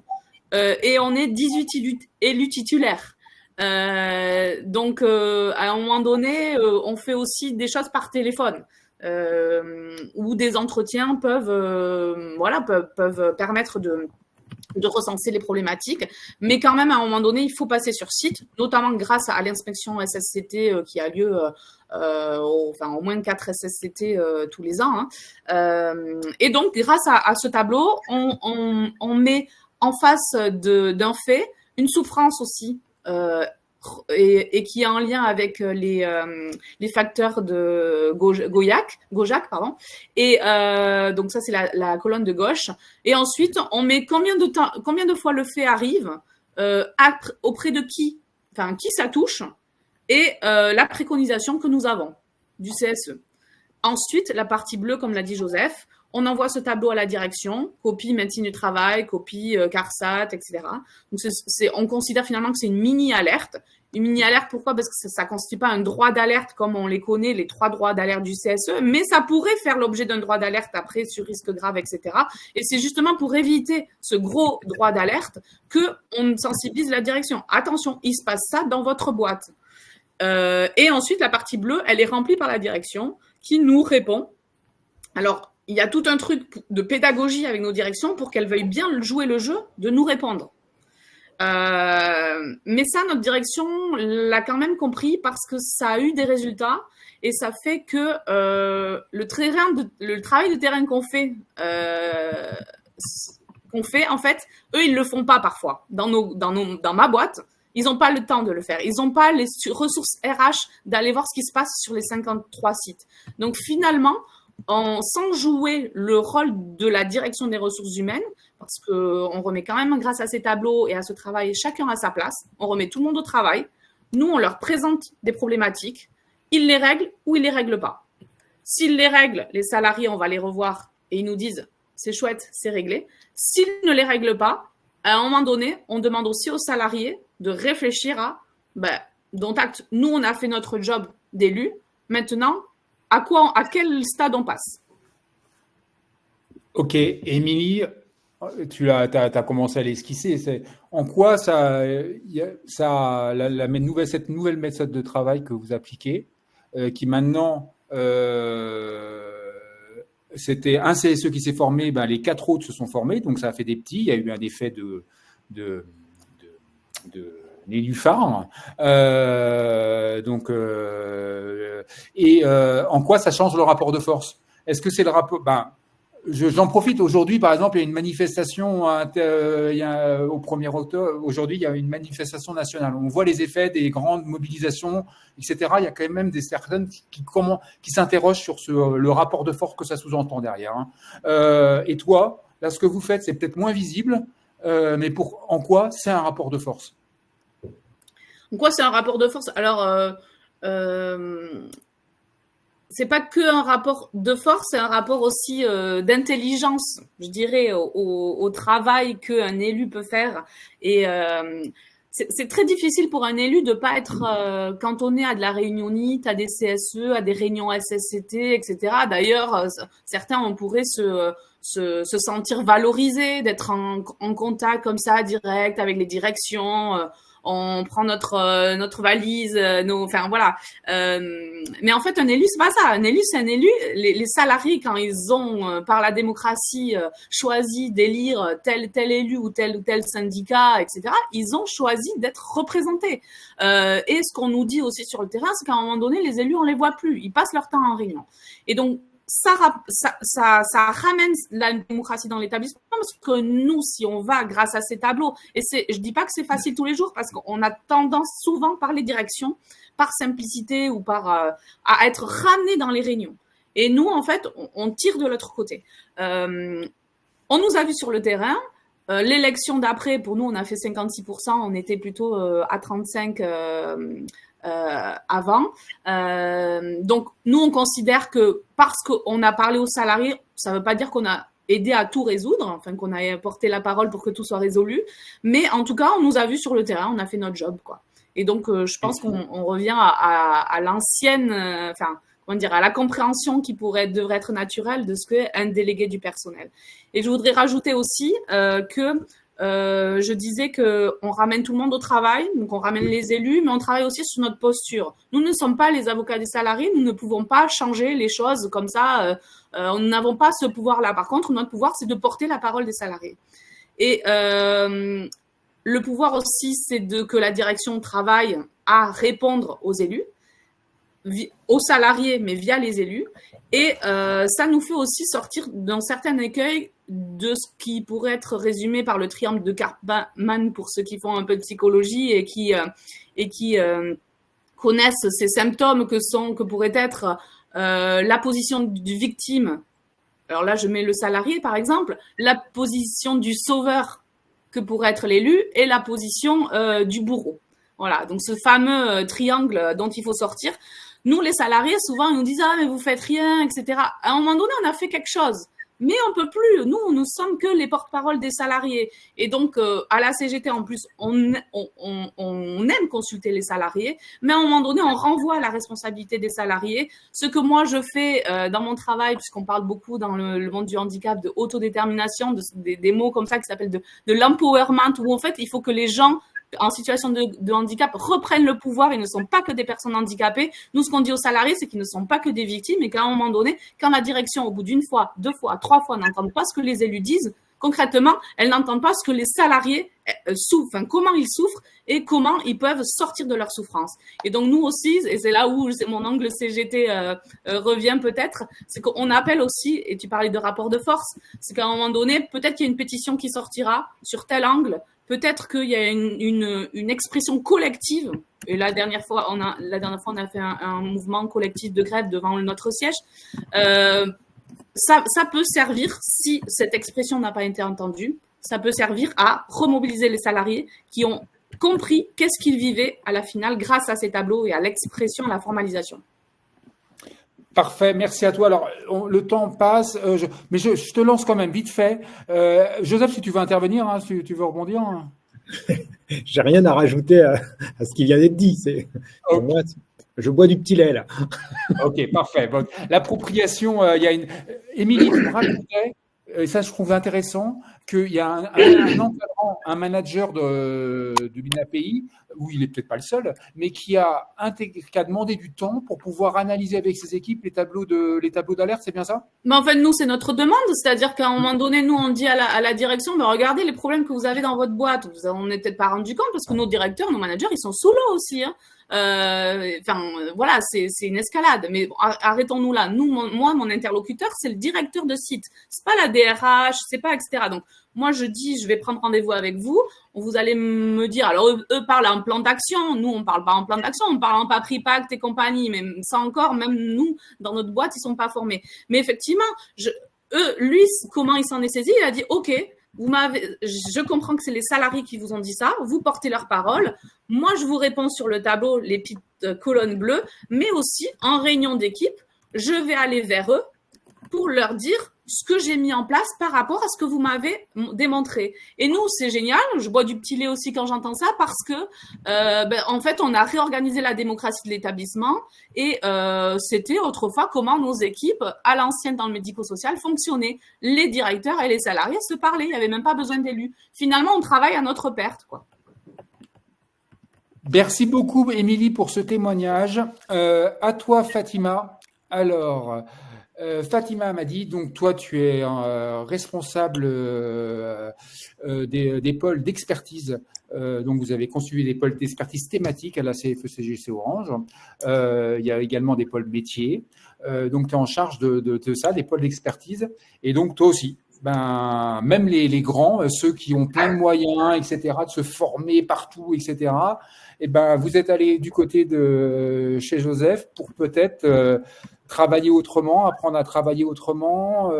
et on est 18 élus titulaires. Donc, à un moment donné, on fait aussi des choses par téléphone. Où des entretiens peuvent permettre de recenser les problématiques, mais quand même à un moment donné il faut passer sur site, notamment grâce à l'inspection SSCT qui a lieu au moins 4 SSCT tous les ans, hein. Et donc grâce à ce tableau on met en face d'un fait une souffrance aussi et qui est en lien avec les facteurs de Gojak, pardon. Et donc ça c'est la colonne de gauche. Et ensuite on met combien de fois le fait arrive, auprès de qui ça touche, et la préconisation que nous avons du CSE. Ensuite, la partie bleue, comme l'a dit Joseph, on envoie ce tableau à la direction, copie médecine du travail, copie CARSAT, etc. Donc, on considère finalement que c'est une mini-alerte. Une mini-alerte, pourquoi? Parce que ça ne constitue pas un droit d'alerte comme on les connaît, les 3 droits d'alerte du CSE, mais ça pourrait faire l'objet d'un droit d'alerte après sur risque grave, etc. Et c'est justement pour éviter ce gros droit d'alerte qu'on sensibilise la direction. Attention, il se passe ça dans votre boîte. Et ensuite, la partie bleue, elle est remplie par la direction qui nous répond. Alors, il y a tout un truc de pédagogie avec nos directions pour qu'elles veuillent bien jouer le jeu de nous répondre. Mais ça, notre direction l'a quand même compris parce que ça a eu des résultats et ça fait que le travail de terrain qu'on fait, en fait, eux, ils le font pas parfois. Dans ma boîte, ils n'ont pas le temps de le faire. Ils n'ont pas les ressources RH d'aller voir ce qui se passe sur les 53 sites. Donc finalement, sans jouer le rôle de la direction des ressources humaines, parce qu'on remet quand même, grâce à ces tableaux et à ce travail, chacun à sa place, on remet tout le monde au travail. Nous, on leur présente des problématiques. Ils les règlent ou ils les règlent pas. S'ils les règlent, les salariés, on va les revoir et ils nous disent « c'est chouette, c'est réglé ». S'ils ne les règlent pas, à un moment donné, on demande aussi aux salariés de réfléchir à dont acte, nous, on a fait notre job d'élu. Maintenant, à quel stade on passe? Ok, Émilie, tu as commencé à l'esquisser. En quoi cette nouvelle méthode de travail que vous appliquez, qui maintenant, c'était un CSE qui s'est formé, les 4 autres se sont formés, donc ça a fait des petits. Il y a eu un effet de nénuphar. En quoi ça change le rapport de force? Est-ce que c'est le rapport? J'en profite aujourd'hui, par exemple, il y a une manifestation au 1er octobre. Aujourd'hui, il y a une manifestation nationale. On voit les effets des grandes mobilisations, etc. Il y a quand même des personnes qui s'interrogent sur le rapport de force que ça sous-entend derrière. Et toi, là, ce que vous faites, c'est peut-être moins visible, mais en quoi c'est un rapport de force? En quoi c'est un rapport de force? Alors, c'est pas que un rapport de force, c'est un rapport aussi d'intelligence, je dirais, au travail qu'un élu peut faire. Et c'est très difficile pour un élu de pas être cantonné à de la réunionnite, à des CSE, à des réunions SSCT, etc. D'ailleurs, certains on pourrait se sentir valorisés, d'être en contact comme ça, direct avec les directions. On prend notre valise, voilà. Mais en fait, un élu, c'est pas ça. Un élu, c'est un élu. Les salariés, quand ils ont, par la démocratie, choisi d'élire tel élu ou tel syndicat, etc., ils ont choisi d'être représentés. Et ce qu'on nous dit aussi sur le terrain, c'est qu'à un moment donné, les élus, on les voit plus. Ils passent leur temps en réunion. Et donc, ça ramène la démocratie dans l'établissement parce que nous, si on va grâce à ces tableaux, et je dis pas que c'est facile tous les jours parce qu'on a tendance souvent par les directions, par simplicité ou à être ramené dans les réunions. Et nous, en fait, on tire de l'autre côté. On nous a vu sur le terrain. L'élection d'après, pour nous, on a fait 56%, on était plutôt à 35% avant. Donc, nous, on considère que parce qu'on a parlé aux salariés, ça ne veut pas dire qu'on a aidé à tout résoudre, enfin qu'on a porté la parole pour que tout soit résolu. Mais en tout cas, on nous a vus sur le terrain, on a fait notre job, quoi. Et donc, je pense qu'on revient à l'ancienne, à la compréhension qui devrait être naturelle de ce qu'est un délégué du personnel. Et je voudrais rajouter aussi que je disais qu'on ramène tout le monde au travail, donc on ramène les élus, mais on travaille aussi sur notre posture. Nous ne sommes pas les avocats des salariés, nous ne pouvons pas changer les choses comme ça, nous n'avons pas ce pouvoir-là. Par contre, notre pouvoir, c'est de porter la parole des salariés. Et le pouvoir aussi, c'est que la direction travaille à répondre aux élus, aux salariés, mais via les élus. Et ça nous fait aussi sortir d'un certain écueil de ce qui pourrait être résumé par le triangle de Karpman pour ceux qui font un peu de psychologie et qui connaissent ces symptômes que pourrait être la position du victime. Alors là, je mets le salarié, par exemple, la position du sauveur que pourrait être l'élu et la position du bourreau. Voilà, donc ce fameux triangle dont il faut sortir. Nous, les salariés, souvent, ils nous disent « Ah, mais vous faites rien, etc. » À un moment donné, on a fait quelque chose. Mais on peut plus. Nous sommes que les porte-parole des salariés. Et donc, à la CGT, en plus, on aime consulter les salariés, mais à un moment donné, on renvoie la responsabilité des salariés. Ce que moi, je fais dans mon travail, puisqu'on parle beaucoup dans le monde du handicap de autodétermination, des mots comme ça qui s'appellent de l'empowerment, où en fait, il faut que les gens en situation de handicap reprennent le pouvoir. Ils ne sont pas que des personnes handicapées. Nous, ce qu'on dit aux salariés, c'est qu'ils ne sont pas que des victimes et qu'à un moment donné, quand la direction, au bout d'une fois, 2 fois, 3 fois, n'entend pas ce que les élus disent, concrètement, elle n'entend pas ce que les salariés souffrent, enfin, comment ils souffrent et comment ils peuvent sortir de leur souffrance. Et donc, nous aussi, et c'est là où mon angle CGT revient peut-être, c'est qu'on appelle aussi, et tu parlais de rapport de force, c'est qu'à un moment donné, peut-être qu'il y a une pétition qui sortira sur tel angle. Peut-être qu'il y a une expression collective. Et la dernière fois, on a fait un mouvement collectif de grève devant notre siège. Ça peut servir, si cette expression n'a pas été entendue, ça peut servir à remobiliser les salariés qui ont compris qu'est-ce qu'ils vivaient à la finale grâce à ces tableaux et à l'expression, à la formalisation. Parfait, merci à toi. Alors, le temps passe, mais je te lance quand même vite fait. Joseph, si tu veux intervenir, hein, si tu veux rebondir. Hein. J'ai rien à rajouter à ce qui vient d'être dit. Okay. Moi, je bois du petit lait, là. Ok, parfait. Bon, l'appropriation, il y a une… Émilie, tu me racontais, et ça je trouve intéressant, qu'il y a un encadrant, un manager de l'INAPI, où il n'est peut-être pas le seul, mais qui a demandé du temps pour pouvoir analyser avec ses équipes les tableaux d'alerte, c'est bien ça? Mais en fait, nous, c'est notre demande, c'est-à-dire qu'à un moment donné, nous, on dit à la direction, regardez les problèmes que vous avez dans votre boîte. On n'est peut-être pas rendu compte parce que nos directeurs, nos managers, ils sont sous l'eau aussi. Hein. Voilà, c'est une escalade. Mais arrêtons-nous là. Nous, moi, mon interlocuteur, c'est le directeur de site. C'est pas la DRH, c'est pas etc. Donc, moi, je dis, je vais prendre rendez-vous avec vous. Vous allez me dire, alors eux parlent en plan d'action. Nous, on parle pas en plan d'action. On parle en Papri Pacte et compagnie. Mais ça encore, même nous, dans notre boîte, ils sont pas formés. Mais effectivement, lui, comment il s'en est saisi? Il a dit, OK, je comprends que c'est les salariés qui vous ont dit ça. Vous portez leur parole. Moi, je vous réponds sur le tableau, les petites colonnes bleues. Mais aussi, en réunion d'équipe, je vais aller vers eux pour leur dire ce que j'ai mis en place par rapport à ce que vous m'avez démontré. Et nous, c'est génial. Je bois du petit lait aussi quand j'entends ça parce que, en fait, on a réorganisé la démocratie de l'établissement et c'était autrefois comment nos équipes, à l'ancienne dans le médico-social, fonctionnaient. Les directeurs et les salariés se parlaient. Il n'y avait même pas besoin d'élus. Finalement, on travaille à notre perte, quoi. Merci beaucoup, Émilie, pour ce témoignage. À toi, Fatima. Alors… Fatima m'a dit, donc toi tu es responsable des pôles d'expertise, donc vous avez conçu des pôles d'expertise thématiques à la CFE-CGC Orange, il y a également des pôles métiers, donc tu es en charge de ça, des pôles d'expertise, et donc toi aussi, même les grands, ceux qui ont plein de moyens, etc., de se former partout, etc., et vous êtes allé du côté de chez Joseph pour peut-être… travailler autrement, apprendre à travailler autrement,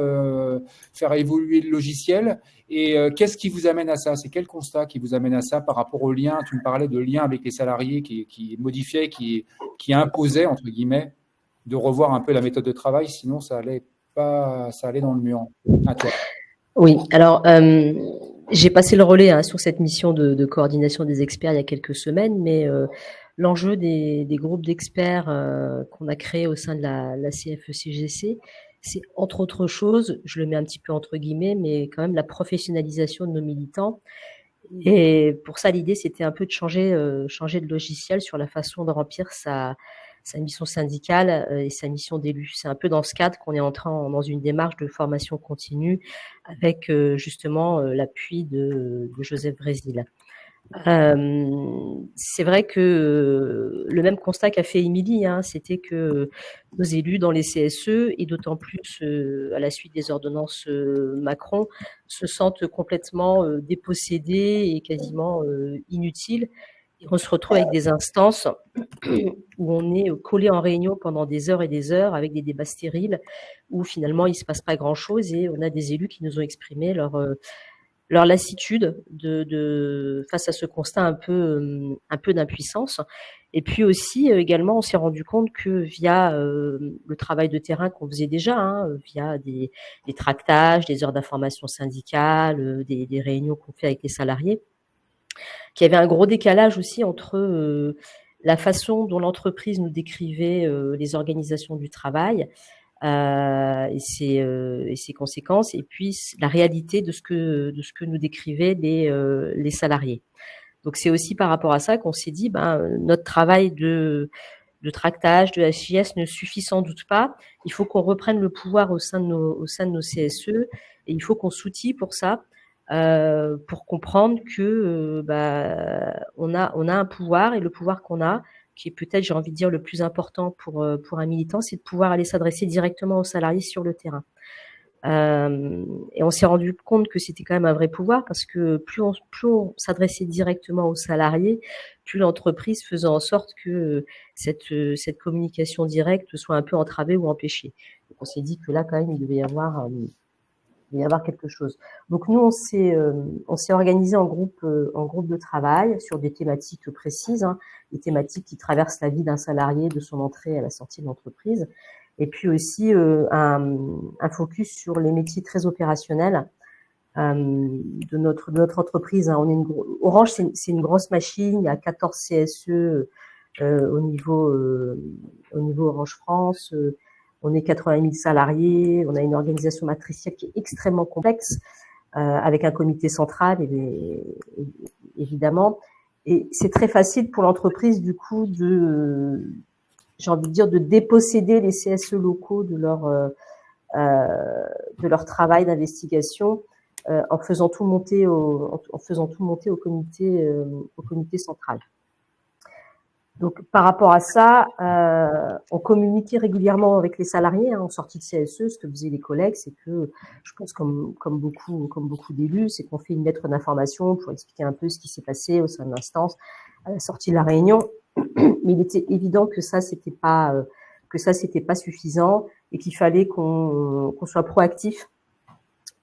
faire évoluer le logiciel. Et qu'est-ce qui vous amène à ça? C'est quel constat qui vous amène à ça par rapport au lien? Tu me parlais de lien avec les salariés qui modifiait, qui imposait, entre guillemets, de revoir un peu la méthode de travail, sinon ça allait dans le mur. À toi. Oui, alors j'ai passé le relais sur cette mission de coordination des experts il y a quelques semaines, mais l'enjeu des groupes d'experts qu'on a créés au sein de la CFE-CGC, c'est entre autres choses, je le mets un petit peu entre guillemets, mais quand même la professionnalisation de nos militants. Et pour ça, l'idée, c'était un peu de changer de logiciel sur la façon de remplir sa mission syndicale et sa mission d'élu. C'est un peu dans ce cadre qu'on est entré dans une démarche de formation continue avec justement l'appui de Joseph Brésil. C'est vrai que le même constat qu'a fait Émilie, hein, c'était que nos élus dans les CSE, et d'autant plus à la suite des ordonnances Macron, se sentent complètement dépossédés et quasiment inutiles. Et on se retrouve avec des instances où on est collé en réunion pendant des heures et des heures avec des débats stériles où finalement il ne se passe pas grand-chose, et on a des élus qui nous ont exprimé leur lassitude face à ce constat un peu d'impuissance. Et puis aussi, également, on s'est rendu compte que via le travail de terrain qu'on faisait déjà, hein, via des tractages, des heures d'information syndicale, des réunions qu'on fait avec les salariés, qu'il y avait un gros décalage aussi entre la façon dont l'entreprise nous décrivait les organisations du travail et ses conséquences, et puis la réalité de ce que nous décrivaient les salariés. Donc c'est aussi par rapport à ça qu'on s'est dit, notre travail de tractage, de HIS ne suffit sans doute pas. Il faut qu'on reprenne le pouvoir au sein de nos CSE, et il faut qu'on s'outille pour ça, pour comprendre que on a un pouvoir, et le pouvoir qu'on a, qui est peut-être, j'ai envie de dire, le plus important pour un militant, c'est de pouvoir aller s'adresser directement aux salariés sur le terrain. Et on s'est rendu compte que c'était quand même un vrai pouvoir, parce que plus on s'adressait directement aux salariés, plus l'entreprise faisait en sorte que cette communication directe soit un peu entravée ou empêchée. Donc on s'est dit que là, quand même, il devait y avoir quelque chose. Donc nous, on s'est organisé en groupe de travail sur des thématiques précises, hein, des thématiques qui traversent la vie d'un salarié de son entrée à la sortie de l'entreprise, et puis aussi un focus sur les métiers très opérationnels de notre entreprise. Hein. Orange, c'est une grosse machine. Il y a 14 CSE au niveau Orange France. On est 80 000 salariés, on a une organisation matricielle qui est extrêmement complexe, avec un comité central, évidemment. Et c'est très facile pour l'entreprise, du coup, j'ai envie de dire, de déposséder les CSE locaux de leur travail d'investigation, en faisant tout monter au comité central. Donc, par rapport à ça, on communiquait régulièrement avec les salariés en sortie de CSE. Ce que faisaient les collègues, c'est que, je pense comme beaucoup d'élus, c'est qu'on fait une lettre d'information pour expliquer un peu ce qui s'est passé au sein de l'instance à la sortie de la réunion. Mais il était évident que ça, c'était pas suffisant, et qu'il fallait qu'on soit proactif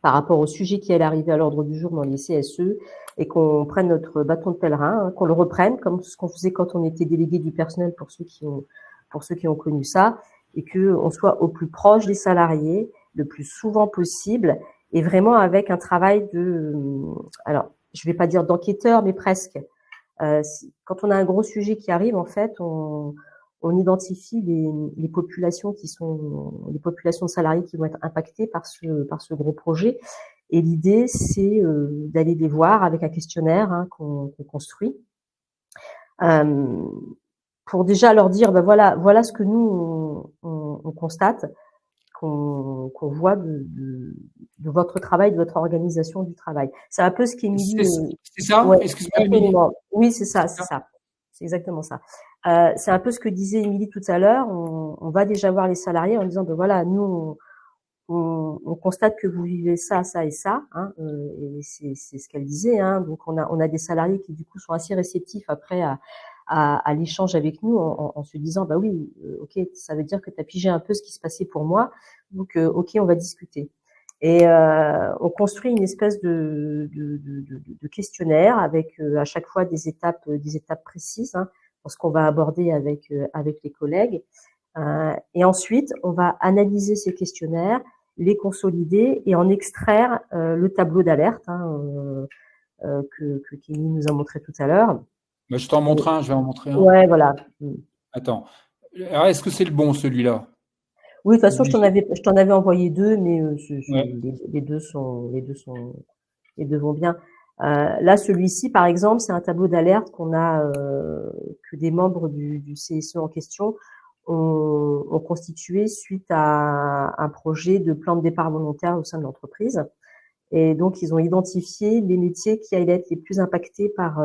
par rapport au sujet qui allait arriver à l'ordre du jour dans les CSE, et qu'on prenne notre bâton de pèlerin, hein, qu'on le reprenne comme ce qu'on faisait quand on était délégué du personnel, pour ceux qui ont connu ça, et qu'on soit au plus proche des salariés le plus souvent possible, et vraiment avec un travail alors je vais pas dire d'enquêteur, mais presque. Quand on a un gros sujet qui arrive, en fait, on identifie les populations les populations de salariés qui vont être impactées par ce gros projet. Et l'idée, c'est d'aller les voir avec un questionnaire, hein, qu'on construit, pour déjà leur dire, voilà ce que nous on constate, qu'on voit de votre travail, de votre organisation du travail. C'est un peu ce qu'Émilie. C'est ça. Ouais, excuse-moi, Émilie. Oui, c'est ça. C'est exactement ça. C'est un peu ce que disait Émilie tout à l'heure. On va déjà voir les salariés en disant, voilà, nous, on constate que vous vivez ça, ça et ça, hein, et c'est ce qu'elle disait, hein. Donc on a des salariés qui du coup sont assez réceptifs après à l'échange avec nous, en se disant, oui, ok, ça veut dire que tu as pigé un peu ce qui se passait pour moi, donc ok, on va discuter. Et on construit une espèce de questionnaire avec à chaque fois des étapes précises, hein, pour ce qu'on va aborder avec les collègues. Et ensuite, on va analyser ces questionnaires, les consolider et en extraire le tableau d'alerte, hein, que Kémy nous a montré tout à l'heure. Bah, je t'en montre un, je vais en montrer un. Ouais, voilà. Attends. Alors, est-ce que c'est le bon, celui-là? Oui, de toute façon, Oui. je t'en avais envoyé deux, mais Ouais. les deux vont bien. Là, celui-ci, par exemple, c'est un tableau d'alerte que des membres du CSE en question ont constitué suite à un projet de plan de départ volontaire au sein de l'entreprise. Et donc, ils ont identifié les métiers qui allaient être les plus impactés par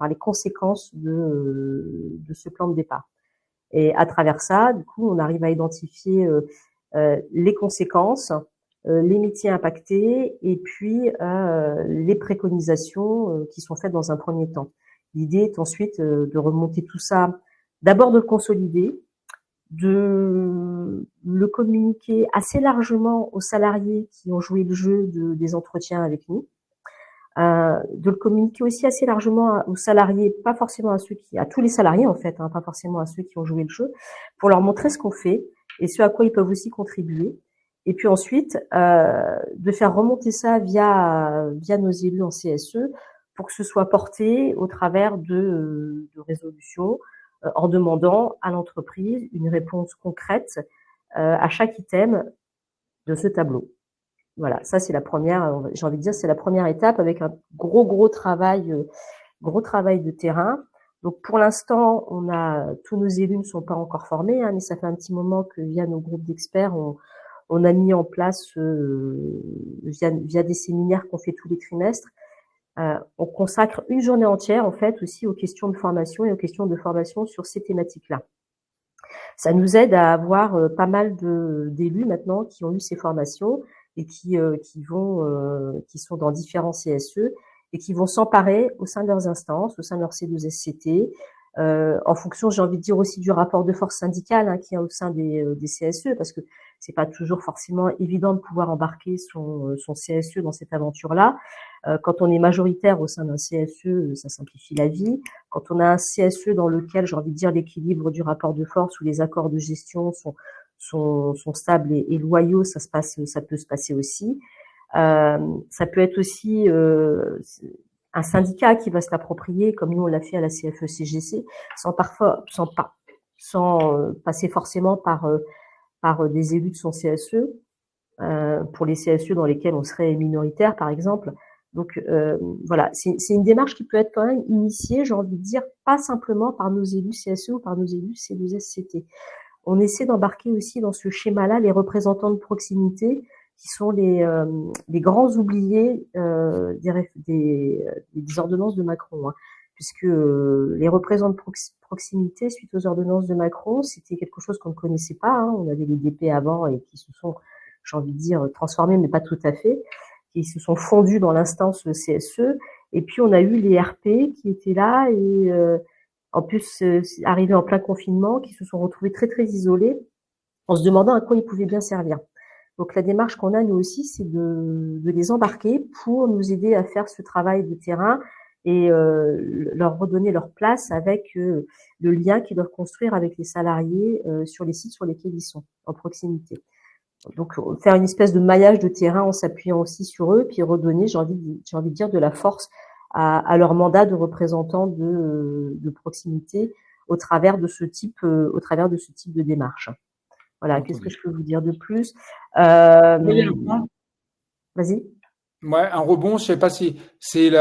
les conséquences de ce plan de départ. Et à travers ça, du coup, on arrive à identifier les conséquences, les métiers impactés et puis les préconisations qui sont faites dans un premier temps. L'idée est ensuite de remonter tout ça, d'abord de le consolider, de le communiquer assez largement aux salariés qui ont joué le jeu des entretiens avec nous, de le communiquer aussi assez largement aux salariés, pas forcément à tous les salariés en fait, pas forcément à ceux qui ont joué le jeu, pour leur montrer ce qu'on fait et ce à quoi ils peuvent aussi contribuer. Et puis ensuite, de faire remonter ça via nos élus en CSE pour que ce soit porté au travers de résolutions en demandant à l'entreprise une réponse concrète à chaque item de ce tableau. Voilà, ça c'est la première, j'ai envie de dire, c'est la première étape avec un gros travail de terrain. Donc pour l'instant, tous nos élus ne sont pas encore formés, mais ça fait un petit moment que via nos groupes d'experts, on a mis en place via des séminaires qu'on fait tous les trimestres. On consacre une journée entière en fait aussi aux questions de formation et aux questions de formation sur ces thématiques-là. Ça nous aide à avoir pas mal d'élus maintenant qui ont eu ces formations et qui sont dans différents CSE et qui vont s'emparer au sein de leurs instances, au sein de leur C2SCT, en fonction, j'ai envie de dire aussi du rapport de force syndicale qui est au sein des CSE, parce que c'est pas toujours forcément évident de pouvoir embarquer son CSE dans cette aventure-là. Quand on est majoritaire au sein d'un CSE, ça simplifie la vie. Quand on a un CSE dans lequel, j'ai envie de dire, l'équilibre du rapport de force ou les accords de gestion sont stables et loyaux, ça peut se passer aussi. Ça peut être aussi un syndicat qui va se l'approprier, comme nous on l'a fait à la CFE-CGC, sans passer forcément par des élus de son CSE, pour les CSE dans lesquels on serait minoritaire, par exemple. Donc voilà, c'est une démarche qui peut être quand même initiée, j'ai envie de dire, pas simplement par nos élus CSE ou par nos élus C2SCT. On essaie d'embarquer aussi dans ce schéma-là les représentants de proximité qui sont les grands oubliés des ordonnances de Macron, puisque les représentants de proximité suite aux ordonnances de Macron, c'était quelque chose qu'on ne connaissait pas. On avait les DP avant et qui se sont, j'ai envie de dire, transformés, mais pas tout à fait, qui se sont fondus dans l'instance CSE. Et puis on a eu les RP qui étaient là et en plus arrivés en plein confinement, qui se sont retrouvés très isolés, en se demandant à quoi ils pouvaient bien servir. Donc la démarche qu'on a nous aussi, c'est de les embarquer pour nous aider à faire ce travail de terrain et leur redonner leur place avec le lien qu'ils doivent construire avec les salariés sur les sites sur lesquels ils sont, en proximité. Donc faire une espèce de maillage de terrain en s'appuyant aussi sur eux, puis redonner, j'ai envie de dire, de la force à leur mandat de représentant de proximité au travers de ce type de démarche. Voilà, qu'est-ce que je peux vous dire de plus? Vas-y. Ouais, un rebond, je sais pas si c'est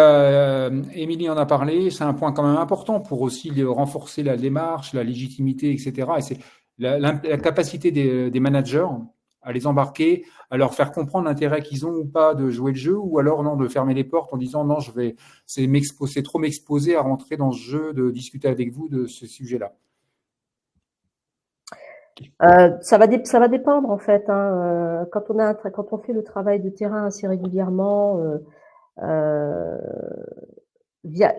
Émilie en a parlé, c'est un point quand même important pour aussi renforcer la démarche, la légitimité, etc. Et c'est la capacité des managers à les embarquer, à leur faire comprendre l'intérêt qu'ils ont ou pas de jouer le jeu, ou alors non, de fermer les portes en disant non, c'est trop m'exposer à rentrer dans ce jeu, de discuter avec vous de ce sujet-là. Ça va dépendre en fait. Quand on fait le travail de terrain assez régulièrement,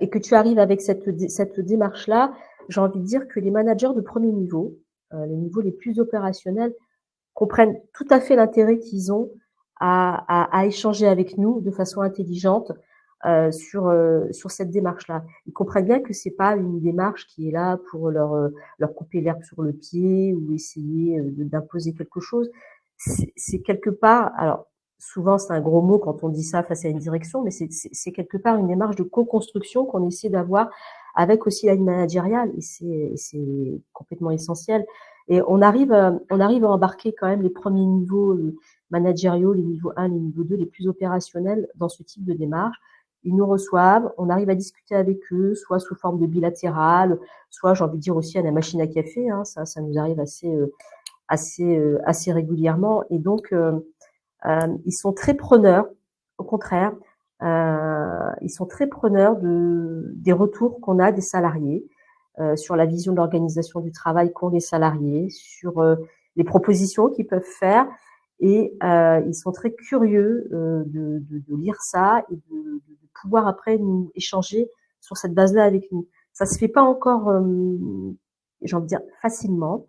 et que tu arrives avec cette démarche-là, j'ai envie de dire que les managers de premier niveau, les niveaux les plus opérationnels, comprennent tout à fait l'intérêt qu'ils ont à échanger avec nous de façon intelligente sur cette démarche-là. Ils comprennent bien que c'est pas une démarche qui est là pour leur couper l'herbe sur le pied ou essayer d'imposer quelque chose. C'est quelque part, alors souvent c'est un gros mot quand on dit ça face à une direction, mais c'est quelque part une démarche de co-construction qu'on essaie d'avoir avec aussi la ligne managériale, et c'est complètement essentiel. Et on arrive à embarquer quand même les premiers niveaux managériaux, les niveaux 1, les niveaux 2, les plus opérationnels dans ce type de démarche. Ils nous reçoivent, on arrive à discuter avec eux, soit sous forme de bilatéral, soit, j'ai envie de dire, aussi à la machine à café, hein, ça nous arrive assez régulièrement. Et donc, ils sont très preneurs, au contraire, ils sont très preneurs des retours qu'on a des salariés, sur la vision de l'organisation du travail qu'ont les salariés, sur les propositions qu'ils peuvent faire, et ils sont très curieux de lire ça et de pouvoir après nous échanger sur cette base-là avec nous. Ça se fait pas encore, j'ai envie de dire, facilement,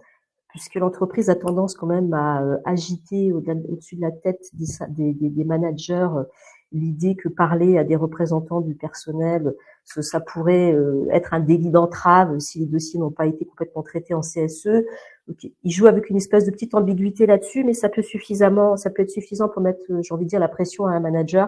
puisque l'entreprise a tendance quand même à agiter au-dessus de la tête des managers l'idée que parler à des représentants du personnel, ça pourrait être un délit d'entrave si les dossiers n'ont pas été complètement traités en CSE. Donc, ils jouent avec une espèce de petite ambiguïté là-dessus, mais ça peut être suffisant pour mettre, j'ai envie de dire, la pression à un manager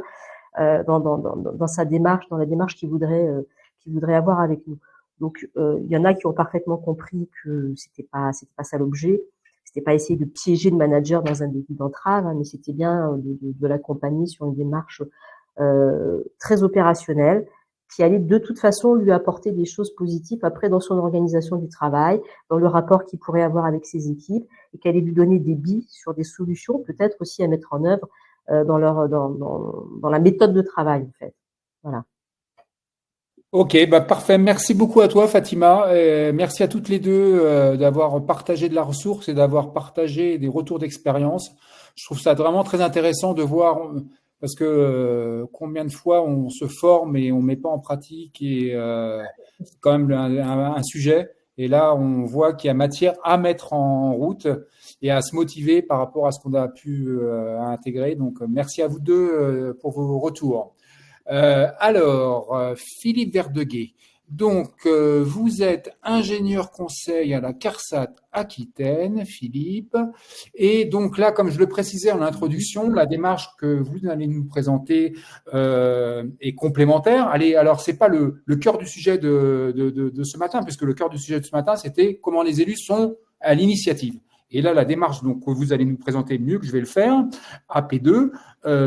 dans sa démarche, dans la démarche qu'il voudrait avoir avec nous. Donc, il y en a qui ont parfaitement compris que c'était pas ça l'objet. C'était pas essayer de piéger le manager dans un délit d'entrave, hein, mais c'était bien de l'accompagner sur une démarche très opérationnelle qui allait de toute façon lui apporter des choses positives après dans son organisation du travail, dans le rapport qu'il pourrait avoir avec ses équipes, et qui allait lui donner des billes sur des solutions peut-être aussi à mettre en œuvre dans la méthode de travail, en fait. Voilà. Ok, bah parfait. Merci beaucoup à toi, Fatima. Merci à toutes les deux d'avoir partagé de la ressource et d'avoir partagé des retours d'expérience. Je trouve ça vraiment très intéressant de voir, parce que combien de fois on se forme et on met pas en pratique, et c'est quand même un sujet. Et là, on voit qu'il y a matière à mettre en route et à se motiver par rapport à ce qu'on a pu intégrer. Donc, merci à vous deux pour vos retours. Philippe Verdeguet, donc vous êtes ingénieur conseil à la CARSAT Aquitaine, Philippe, et donc là, comme je le précisais en introduction, la démarche que vous allez nous présenter est complémentaire. Allez, alors c'est pas le cœur du sujet de ce matin, puisque le cœur du sujet de ce matin, c'était comment les élus sont à l'initiative. Et là, la démarche donc, que vous allez nous présenter mieux que je vais le faire, AP2,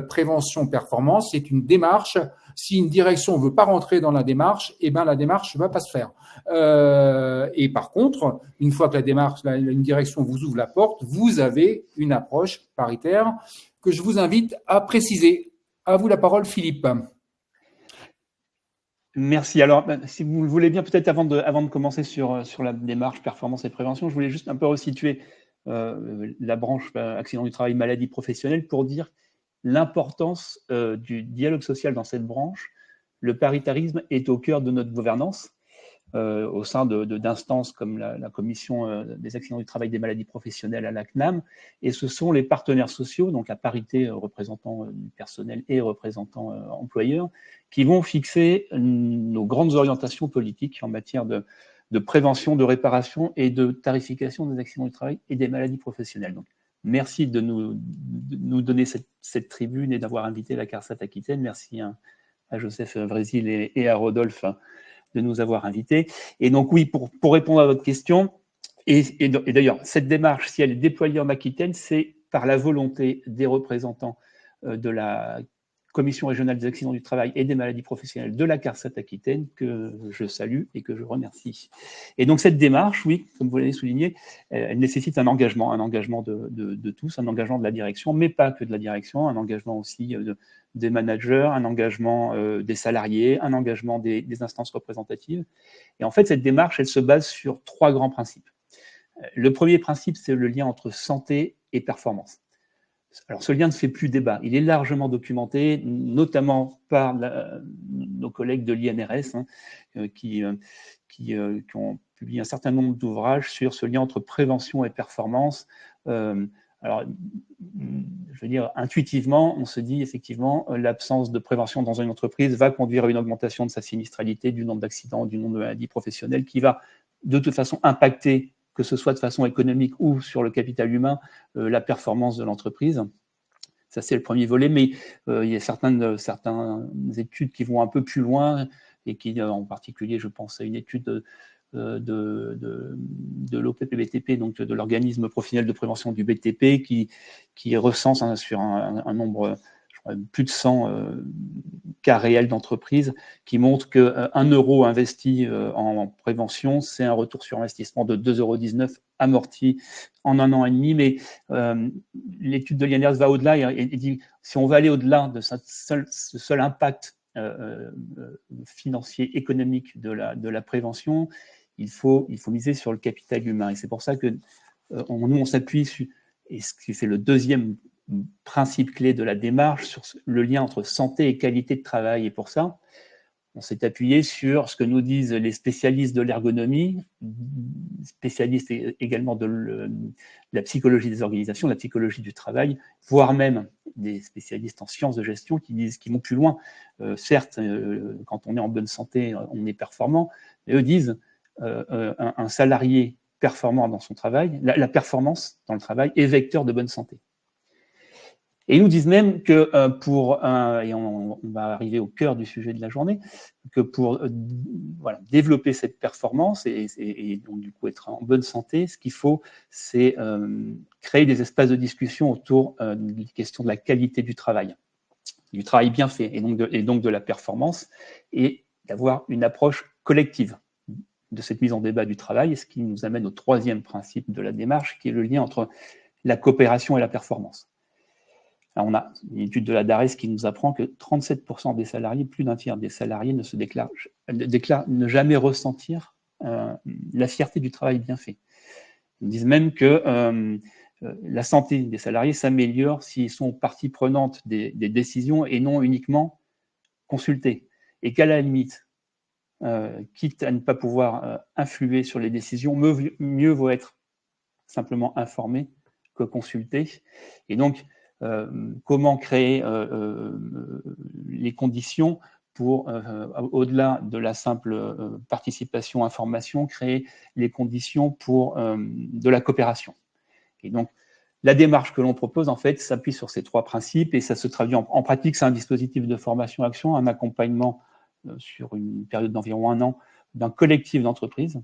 prévention performance, c'est une démarche. Si une direction ne veut pas rentrer dans la démarche, eh ben la démarche ne va pas se faire. Et par contre, une fois que une direction vous ouvre la porte, vous avez une approche paritaire que je vous invite à préciser. À vous la parole, Philippe. Merci. Alors, si vous le voulez bien, peut-être avant de commencer sur la démarche performance et prévention, je voulais juste un peu resituer la branche accident du travail, maladie professionnelle, pour dire l'importance du dialogue social dans cette branche. Le paritarisme est au cœur de notre gouvernance au sein d'instances comme la commission des accidents du travail des maladies professionnelles à la CNAM, et ce sont les partenaires sociaux, donc à parité représentants du personnel et représentants employeurs, qui vont fixer nos grandes orientations politiques en matière de prévention, de réparation et de tarification des accidents du travail et des maladies professionnelles. Donc, merci de nous donner cette tribune et d'avoir invité la CARSAT Aquitaine. Merci à Joseph Vrésil et à Rodolphe de nous avoir invités. Et donc oui, pour répondre à votre question, et d'ailleurs, cette démarche, si elle est déployée en Aquitaine, c'est par la volonté des représentants de la Commission régionale des accidents du travail et des maladies professionnelles de la CARSAT Aquitaine, que je salue et que je remercie. Et donc cette démarche, oui, comme vous l'avez souligné, elle nécessite un engagement de tous, un engagement de la direction, mais pas que de la direction, un engagement aussi des managers, un engagement des salariés, un engagement des instances représentatives. Et en fait, cette démarche, elle se base sur 3 grands principes. Le premier principe, c'est le lien entre santé et performance. Alors, ce lien ne fait plus débat. Il est largement documenté, notamment par nos collègues de l'INRS, qui ont publié un certain nombre d'ouvrages sur ce lien entre prévention et performance. Alors, je veux dire, intuitivement, on se dit effectivement, l'absence de prévention dans une entreprise va conduire à une augmentation de sa sinistralité, du nombre d'accidents, du nombre de maladies professionnelles, qui va de toute façon impacter, que ce soit de façon économique ou sur le capital humain, la performance de l'entreprise. Ça, c'est le premier volet, mais il y a certaines études qui vont un peu plus loin et qui, en particulier, je pense à une étude de l'OPP-BTP, donc de l'organisme professionnel de prévention du BTP, qui recense sur un nombre, je crois, plus de 100 cas réels d'entreprises, qui montrent qu'1 euro investi en prévention, c'est un retour sur investissement de 2,19 € amorti en 1 an et demi. Mais l'étude de l'INRS va au-delà et dit, si on va aller au-delà de ce seul impact financier, économique de la prévention, il faut miser sur le capital humain. Et c'est pour ça que nous, on s'appuie sur, et c'est le deuxième principe clé de la démarche, sur le lien entre santé et qualité de travail. Et pour ça, on s'est appuyé sur ce que nous disent les spécialistes de l'ergonomie, spécialistes également de la psychologie des organisations, de la psychologie du travail, voire même des spécialistes en sciences de gestion qui vont plus loin. Certes, quand on est en bonne santé, on est performant, mais eux disent un salarié performant dans son travail, la performance dans le travail est vecteur de bonne santé. Et ils nous disent même que et on va arriver au cœur du sujet de la journée, que pour développer cette performance et donc du coup être en bonne santé, ce qu'il faut, c'est créer des espaces de discussion autour des questions de la qualité du travail bien fait, et donc de la performance, et d'avoir une approche collective de cette mise en débat du travail, ce qui nous amène au troisième principe de la démarche, qui est le lien entre la coopération et la performance. Alors on a une étude de la DARES qui nous apprend que 37% des salariés, plus d'un tiers des salariés déclarent ne jamais ressentir la fierté du travail bien fait. Ils disent même que la santé des salariés s'améliore s'ils sont partie prenante des décisions et non uniquement consultés. Et qu'à la limite, quitte à ne pas pouvoir influer sur les décisions, mieux vaut être simplement informé que consulté. Et donc, comment créer les conditions pour, au-delà de la simple participation, information, créer les conditions pour de la coopération. Et donc, la démarche que l'on propose, en fait, s'appuie sur ces trois principes et ça se traduit en pratique. C'est un dispositif de formation-action, un accompagnement sur une période d'environ 1 an d'un collectif d'entreprises.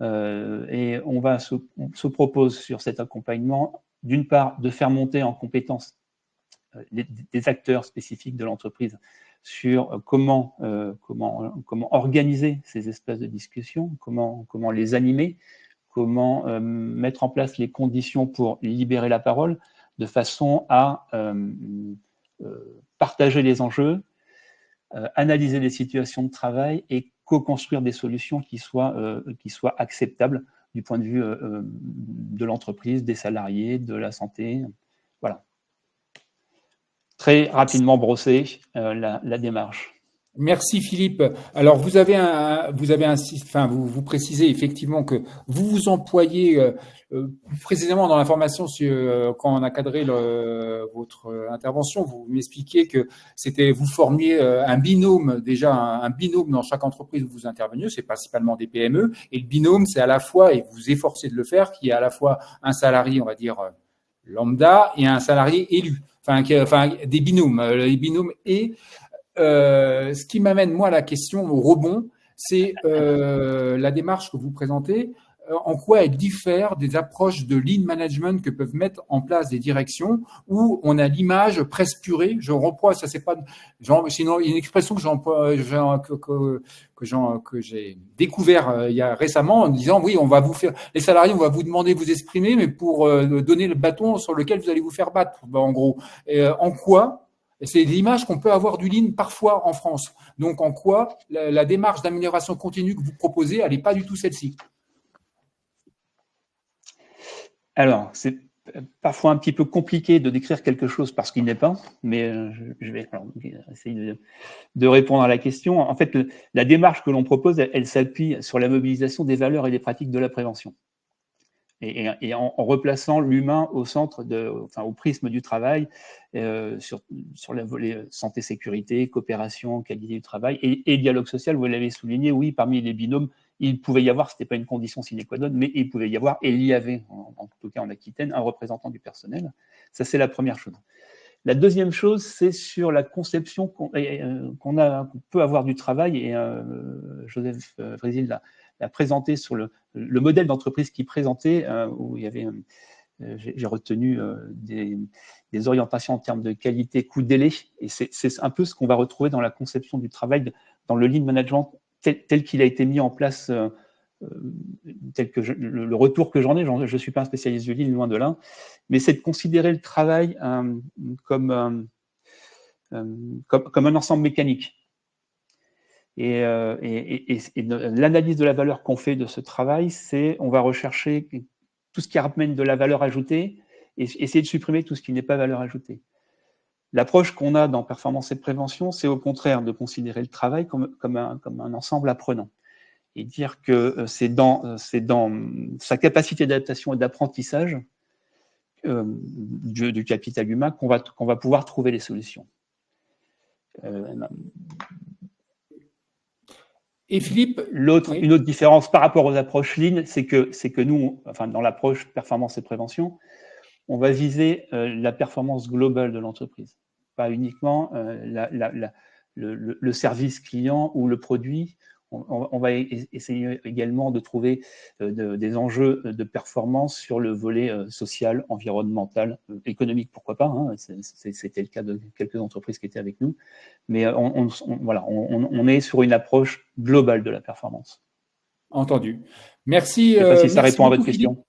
Et on se propose sur cet accompagnement, d'une part, de faire monter en compétence des acteurs spécifiques de l'entreprise sur comment organiser ces espaces de discussion, comment les animer, comment mettre en place les conditions pour libérer la parole, de façon à partager les enjeux, analyser les situations de travail et co-construire des solutions qui soient acceptables du point de vue de l'entreprise, des salariés, de la santé. Voilà. Très rapidement brossé la démarche. Merci Philippe. Alors vous précisez effectivement que vous vous employez précisément dans l'information quand on a cadré votre intervention, vous m'expliquiez que vous formiez un binôme dans chaque entreprise où vous interveniez, c'est principalement des PME, et le binôme c'est à la fois, et vous efforcez de le faire, qui est à la fois un salarié, on va dire lambda, et un salarié élu, des binômes, les binômes et ce qui m'amène, moi, à la question, au rebond, c'est la démarche que vous présentez, en quoi elle diffère des approches de lean management que peuvent mettre en place des directions où on a l'image presque purée. Je reprends, ça c'est pas, sinon une expression que j'emploie, que j'ai découvert il y a récemment en disant oui, on va vous faire, les salariés, on va vous demander de vous exprimer, mais pour donner le bâton sur lequel vous allez vous faire battre, en gros. En quoi? C'est l'image qu'on peut avoir du lean parfois en France. Donc, en quoi la démarche d'amélioration continue que vous proposez, elle n'est pas du tout celle-ci? Alors, c'est parfois un petit peu compliqué de décrire quelque chose parce qu'il n'est pas, mais je vais essayer de répondre à la question. En fait, la démarche que l'on propose, elle s'appuie sur la mobilisation des valeurs et des pratiques de la prévention. Et en replaçant l'humain au centre, au prisme du travail, sur la volet santé-sécurité, coopération, qualité du travail et dialogue social, vous l'avez souligné, oui, parmi les binômes, il pouvait y avoir, ce n'était pas une condition sine qua non, mais il pouvait y avoir, et il y avait, en tout cas en Aquitaine, un représentant du personnel. Ça, c'est la première chose. La deuxième chose, c'est sur la conception qu'on peut avoir du travail, et Joseph Vrésil l'a présenté sur le modèle d'entreprise qu'il présentait, où il y avait, j'ai retenu des orientations en termes de qualité, coût, délai, et c'est un peu ce qu'on va retrouver dans la conception du travail, dans le lean management tel qu'il a été mis en place, tel que le retour que j'en ai. Je ne suis pas un spécialiste du lean, loin de là, mais c'est de considérer le travail comme un ensemble mécanique. Et l'analyse de la valeur qu'on fait de ce travail, c'est on va rechercher tout ce qui ramène de la valeur ajoutée et essayer de supprimer tout ce qui n'est pas valeur ajoutée. L'approche qu'on a dans performance et prévention, c'est au contraire de considérer le travail comme un ensemble apprenant, et dire que c'est dans sa capacité d'adaptation et d'apprentissage du capital humain qu'on va pouvoir trouver les solutions. Et Philippe, une autre différence par rapport aux approches Lean, c'est que nous, enfin, dans l'approche performance et prévention, on va viser la performance globale de l'entreprise, pas uniquement le service client ou le produit. On va essayer également de trouver des enjeux de performance sur le volet social, environnemental, économique, pourquoi pas, hein. C'était le cas de quelques entreprises qui étaient avec nous. Mais on est sur une approche globale de la performance. Entendu. Merci. Je ne sais pas si ça répond à votre Philippe. question.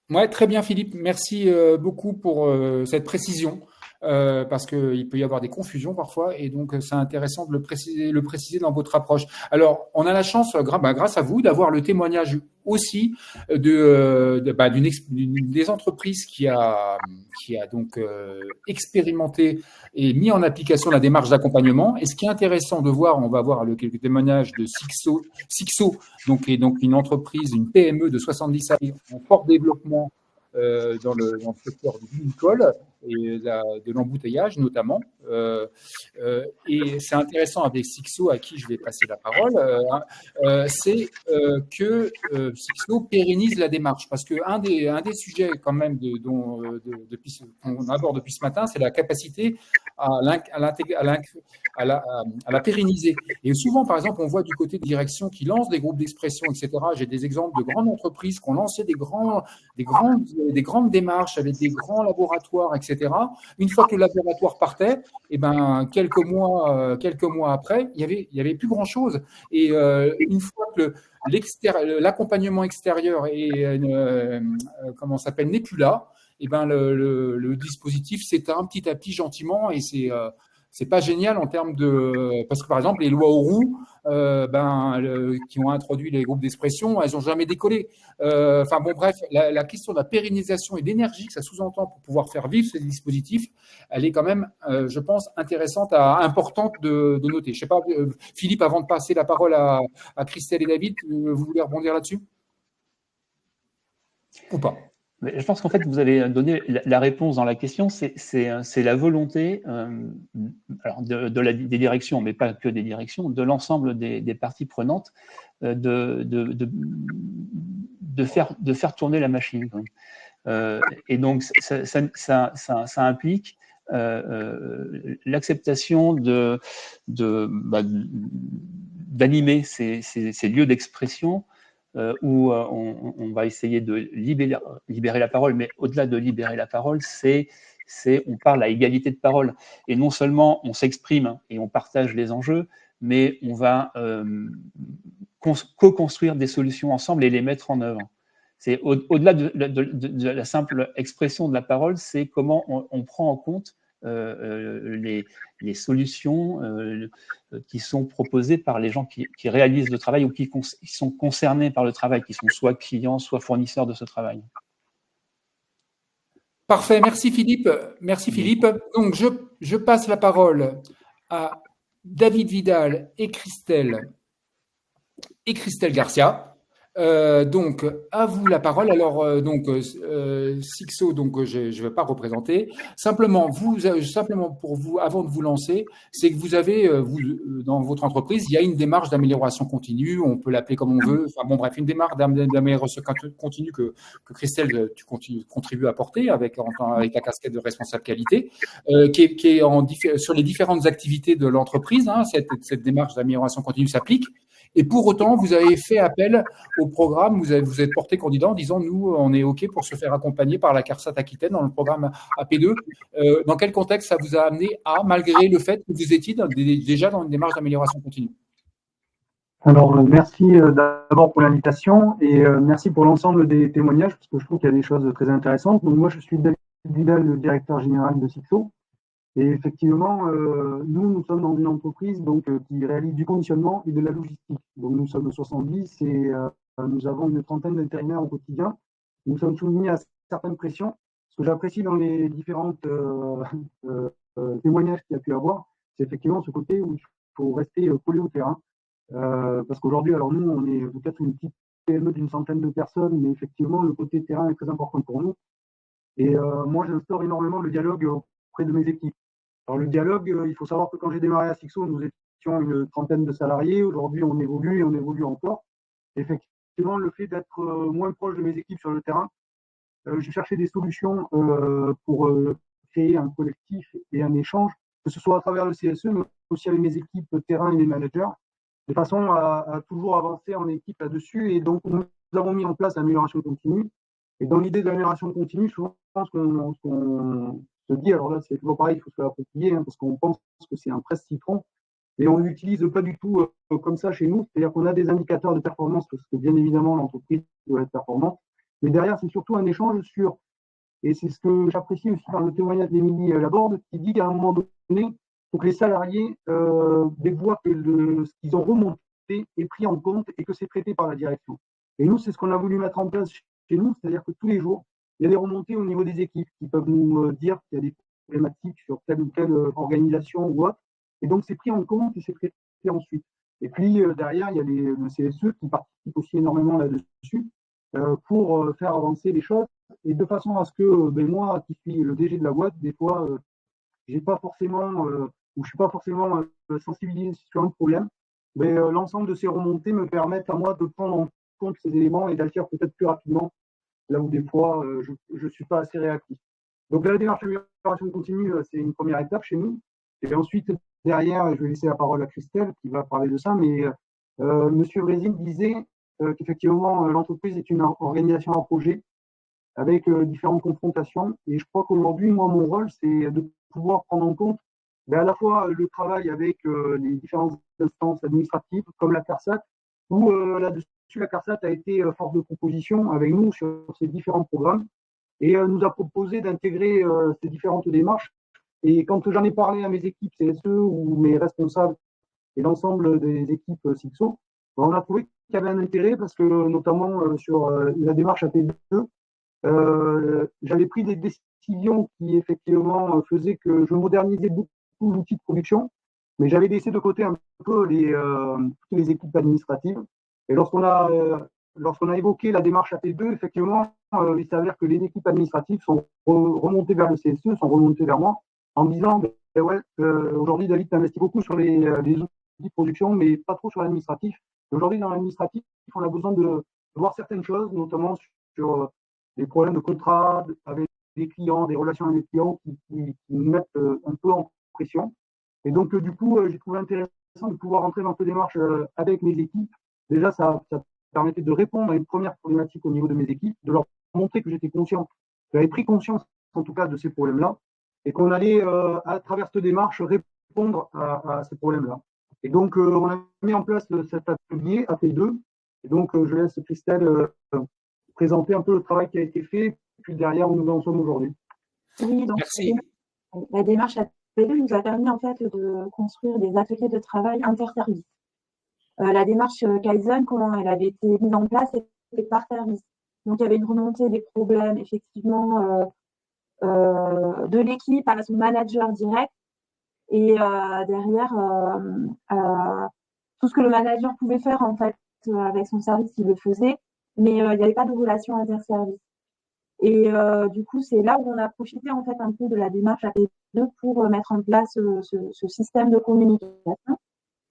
Oui, très bien Philippe. Merci beaucoup pour cette précision. Parce qu'il peut y avoir des confusions parfois, et donc c'est intéressant de le préciser dans votre approche. Alors, on a la chance, grâce à vous, d'avoir le témoignage aussi d'une des entreprises qui a donc expérimenté et mis en application la démarche d'accompagnement. Et ce qui est intéressant de voir, on va voir quelques témoignages de Sixo, donc une entreprise, une PME de 70 salariés en fort développement dans le secteur du vinicole et de l'embouteillage notamment. Et c'est intéressant avec Sixo, à qui je vais passer la parole, c'est que Sixo pérennise la démarche, parce qu'un des sujets quand même qu'on aborde depuis ce matin, c'est la capacité à la pérenniser. Et souvent, par exemple, on voit du côté de direction qui lance des groupes d'expression, etc. J'ai des exemples de grandes entreprises qui ont lancé des grandes démarches avec des grands laboratoires, etc. Une fois que le laboratoire partait, quelques mois après, il y avait plus grand chose. Et une fois que l'accompagnement extérieur n'est plus là, le dispositif s'éteint petit à petit gentiment, et c'est pas génial en termes de, parce que par exemple les lois Auroux qui ont introduit les groupes d'expression, elles n'ont jamais décollé. Bref, la question de la pérennisation et d'énergie que ça sous-entend pour pouvoir faire vivre ces dispositifs, elle est quand même, je pense, intéressante, importante de noter. Je sais pas, Philippe, avant de passer la parole à Christelle et David, vous voulez rebondir là-dessus ou pas? Mais je pense qu'en fait, vous avez donné la réponse dans la question, c'est la volonté alors des directions, mais pas que des directions, de l'ensemble des parties prenantes, de faire tourner la machine. Et donc, ça implique l'acceptation d'animer ces lieux d'expression, où on va essayer de libérer la parole, mais au-delà de libérer la parole, on parle à égalité de parole. Et non seulement on s'exprime et on partage les enjeux, mais on va co-construire des solutions ensemble et les mettre en œuvre. C'est au-delà de la simple expression de la parole, c'est comment on prend en compte les solutions qui sont proposées par les gens qui réalisent le travail ou qui sont concernés par le travail, qui sont soit clients, soit fournisseurs de ce travail. Parfait, merci Philippe. Merci Philippe. Donc je passe la parole à David Vidal et Christelle Garcia. Donc, à vous la parole. Alors, Sixo, donc je ne vais pas représenter. Simplement, simplement pour vous, avant de vous lancer, c'est que vous avez, dans votre entreprise, il y a une démarche d'amélioration continue. On peut l'appeler comme on veut. Enfin bon, bref, une démarche d'amélioration continue que Christelle, tu contribues à porter avec la casquette de responsable qualité, qui est sur les différentes activités de l'entreprise. Hein, cette démarche d'amélioration continue s'applique. Et pour autant, vous avez fait appel au programme, vous êtes porté candidat en disant nous, on est OK pour se faire accompagner par la CARSAT Aquitaine dans le programme AP2. Dans quel contexte ça vous a amené à, malgré le fait que vous étiez déjà dans une démarche d'amélioration continue? Alors, merci d'abord pour l'invitation et merci pour l'ensemble des témoignages, parce que je trouve qu'il y a des choses très intéressantes. Donc, moi, je suis David Vidal, le directeur général de Sixo. Et effectivement, nous sommes dans une entreprise qui réalise du conditionnement et de la logistique. Donc, nous sommes 70 et nous avons une trentaine d'intérimaires au quotidien. Nous sommes soumis à certaines pressions. Ce que j'apprécie dans les différentes témoignages qu'il y a pu avoir, c'est effectivement ce côté où il faut rester collé au terrain. Parce qu'aujourd'hui, alors nous, on est peut-être une petite PME d'une centaine de personnes, mais effectivement, le côté terrain est très important pour nous. Et moi, j'instaure énormément le dialogue auprès de mes équipes. Alors, le dialogue, il faut savoir que quand j'ai démarré à Sixo, nous étions une trentaine de salariés. Aujourd'hui, on évolue et on évolue encore. Effectivement, le fait d'être moins proche de mes équipes sur le terrain, j'ai cherché des solutions pour créer un collectif et un échange, que ce soit à travers le CSE, mais aussi avec mes équipes terrain et mes managers, de façon à toujours avancer en équipe là-dessus. Et donc, nous avons mis en place l'amélioration continue. Et dans l'idée de l'amélioration continue, je pense qu'on se dit, alors là, c'est toujours pareil, il faut se l'approprier, parce qu'on pense que c'est un presse-citron, et on ne l'utilise pas du tout comme ça chez nous. C'est-à-dire qu'on a des indicateurs de performance, parce que bien évidemment, l'entreprise doit être performante. Mais derrière, c'est surtout un échange sur, et c'est ce que j'apprécie aussi dans le témoignage d'Émilie Laborde, qui dit qu'à un moment donné, il faut que les salariés voient que ce qu'ils ont remonté est pris en compte et que c'est traité par la direction. Et nous, c'est ce qu'on a voulu mettre en place chez nous, c'est-à-dire que tous les jours, il y a des remontées au niveau des équipes qui peuvent nous dire qu'il y a des problématiques sur telle ou telle organisation ou autre. Et donc, c'est pris en compte et c'est traité ensuite. Et puis, derrière, il y a le CSE qui participe aussi énormément là-dessus pour faire avancer les choses. Et de façon à ce que moi, qui suis le DG de la boîte, des fois, j'ai pas forcément, ou je suis pas forcément sensibilisé sur un problème. Mais l'ensemble de ces remontées me permettent à moi de prendre en compte ces éléments et d'agir peut-être plus rapidement, là où des fois, je ne suis pas assez réactif. Donc la démarche d'amélioration continue, c'est une première étape chez nous. Et ensuite, derrière, je vais laisser la parole à Christelle qui va parler de ça, mais Monsieur Brésil disait qu'effectivement, l'entreprise est une organisation à projet avec différentes confrontations. Et je crois qu'aujourd'hui, moi, mon rôle, c'est de pouvoir prendre en compte à la fois le travail avec les différentes instances administratives, comme la CARSAT, où là-dessus, la CARSAT a été force de proposition avec nous sur ces différents programmes et nous a proposé d'intégrer ces différentes démarches. Et quand j'en ai parlé à mes équipes CSE ou mes responsables et l'ensemble des équipes Sixo, on a trouvé qu'il y avait un intérêt parce que notamment sur la démarche AP2, j'avais pris des décisions qui effectivement faisaient que je modernisais beaucoup l'outil de production, mais j'avais laissé de côté un peu toutes les équipes administratives. Et lorsqu'on a évoqué la démarche AP2, effectivement, il s'avère que les équipes administratives sont remontées vers le CSE, sont remontées vers moi, en me disant aujourd'hui, David, tu investis beaucoup sur les outils de production, mais pas trop sur l'administratif. Aujourd'hui, dans l'administratif, on a besoin de voir certaines choses, notamment sur les problèmes de contrat avec les clients, des relations avec les clients qui nous mettent un peu en pression. Et donc, du coup, j'ai trouvé intéressant de pouvoir entrer dans cette démarche avec mes équipes. Déjà, ça permettait de répondre à une première problématique au niveau de mes équipes, de leur montrer que j'étais conscient, j'avais pris conscience en tout cas de ces problèmes-là, et qu'on allait, à travers cette démarche, répondre à ces problèmes-là. Et donc, on a mis en place cet atelier AP2, et donc je laisse Christelle présenter un peu le travail qui a été fait, puis derrière où nous en sommes aujourd'hui. Oui, donc la démarche AP2 nous a permis en fait de construire des ateliers de travail interservices. La démarche Kaizen, comment elle avait été mise en place, c'était par service. Donc il y avait une remontée des problèmes effectivement de l'équipe à son manager direct, et derrière tout ce que le manager pouvait faire en fait avec son service, il le faisait. mais il n'y avait pas de relation interservice. Et du coup, c'est là où on a profité en fait un peu de la démarche AP2 pour mettre en place ce système de communication.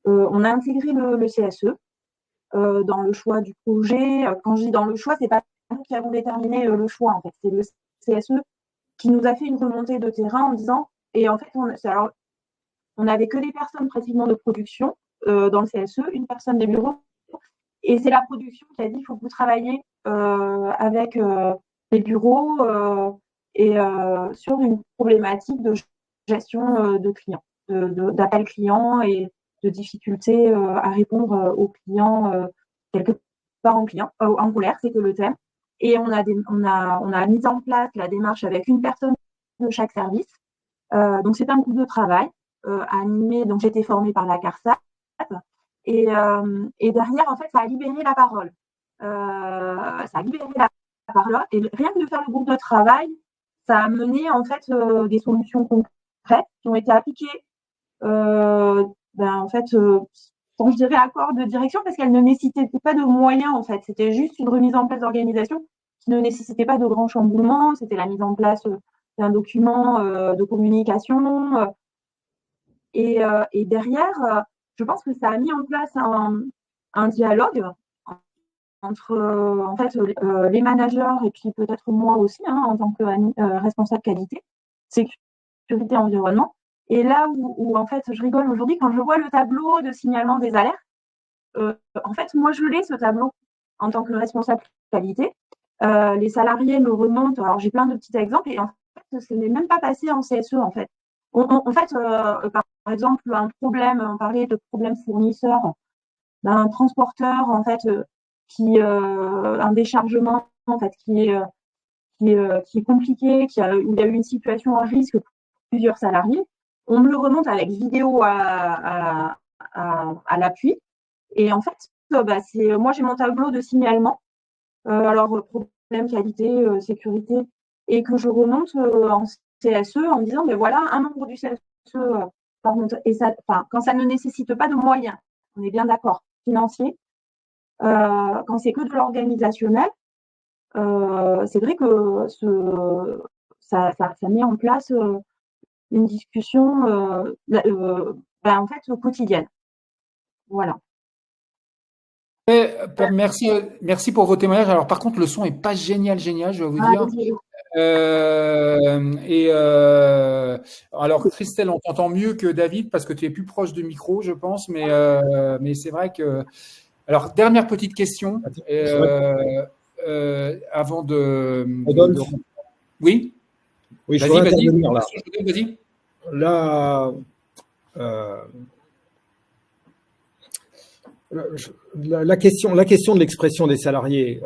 On a intégré le CSE dans le choix du projet. Quand je dis dans le choix, c'est pas nous qui avons déterminé le choix, en fait. C'est le CSE qui nous a fait une remontée de terrain en disant, et en fait, on n'avait que des personnes pratiquement de production dans le CSE, une personne des bureaux, et c'est la production qui a dit, il faut que vous travaillez avec les bureaux et sur une problématique de gestion de clients, d'appels clients et de difficultés à répondre aux clients quelque part en colère, c'est que le thème. Et on a mis en place la démarche avec une personne de chaque service. Donc c'est un groupe de travail animé. Donc j'étais formée par la CARSAT et derrière en fait ça a libéré la parole. Et rien que de faire le groupe de travail, ça a mené en fait des solutions concrètes qui ont été appliquées en fait, sans je dirais accord de direction, parce qu'elle ne nécessitait pas de moyens, en fait. C'était juste une remise en place d'organisation qui ne nécessitait pas de grands chamboulements. C'était la mise en place d'un document de communication. Et derrière, je pense que ça a mis en place un dialogue entre en fait, les managers et puis peut-être moi aussi, en tant que responsable qualité, sécurité, environnement. Et là où en fait je rigole aujourd'hui quand je vois le tableau de signalement des alertes, en fait moi je l'ai ce tableau en tant que responsable qualité. Les salariés me remontent, alors j'ai plein de petits exemples et en fait ce n'est même pas passé en CSE en fait. En fait, par exemple un problème, on parlait de problème fournisseur d'un transporteur en fait qui un déchargement en fait qui est compliqué, où il y a eu une situation à risque pour plusieurs salariés. On me le remonte avec vidéo à l'appui. Et en fait, moi, j'ai mon tableau de signalement. Alors, problème, qualité, sécurité. Et que je remonte en CSE en me disant, mais voilà, un membre du CSE, et ça, quand ça ne nécessite pas de moyens, on est bien d'accord, financiers, quand c'est que de l'organisationnel, c'est vrai que ça met en place une discussion en fait quotidienne. Voilà. Merci pour vos témoignages. Alors par contre, le son est pas génial, je vais vous dire. Alors Christelle, on t'entend mieux que David parce que tu es plus proche du micro, je pense, mais c'est vrai que. Alors dernière petite question avant de. Oui. Oui, je voudrais intervenir là. Vas-y. Là, la question de l'expression des salariés,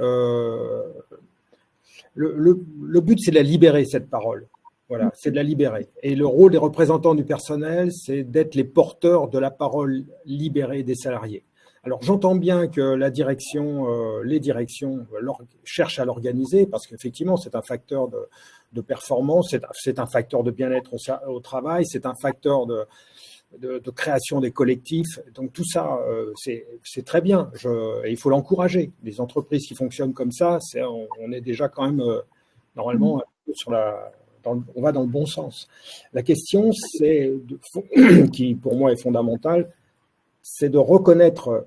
le but, c'est de la libérer, cette parole. Voilà, c'est de la libérer. Et le rôle des représentants du personnel, c'est d'être les porteurs de la parole libérée des salariés. Alors, j'entends bien que la direction, les directions cherchent à l'organiser parce qu'effectivement, c'est un facteur de performance, c'est un facteur de bien-être au travail, c'est un facteur de création des collectifs. Donc, tout ça, c'est très bien. Et il faut l'encourager. Les entreprises qui fonctionnent comme ça, on est déjà quand même, normalement, on va dans le bon sens. La question, qui pour moi est fondamentale, c'est de reconnaître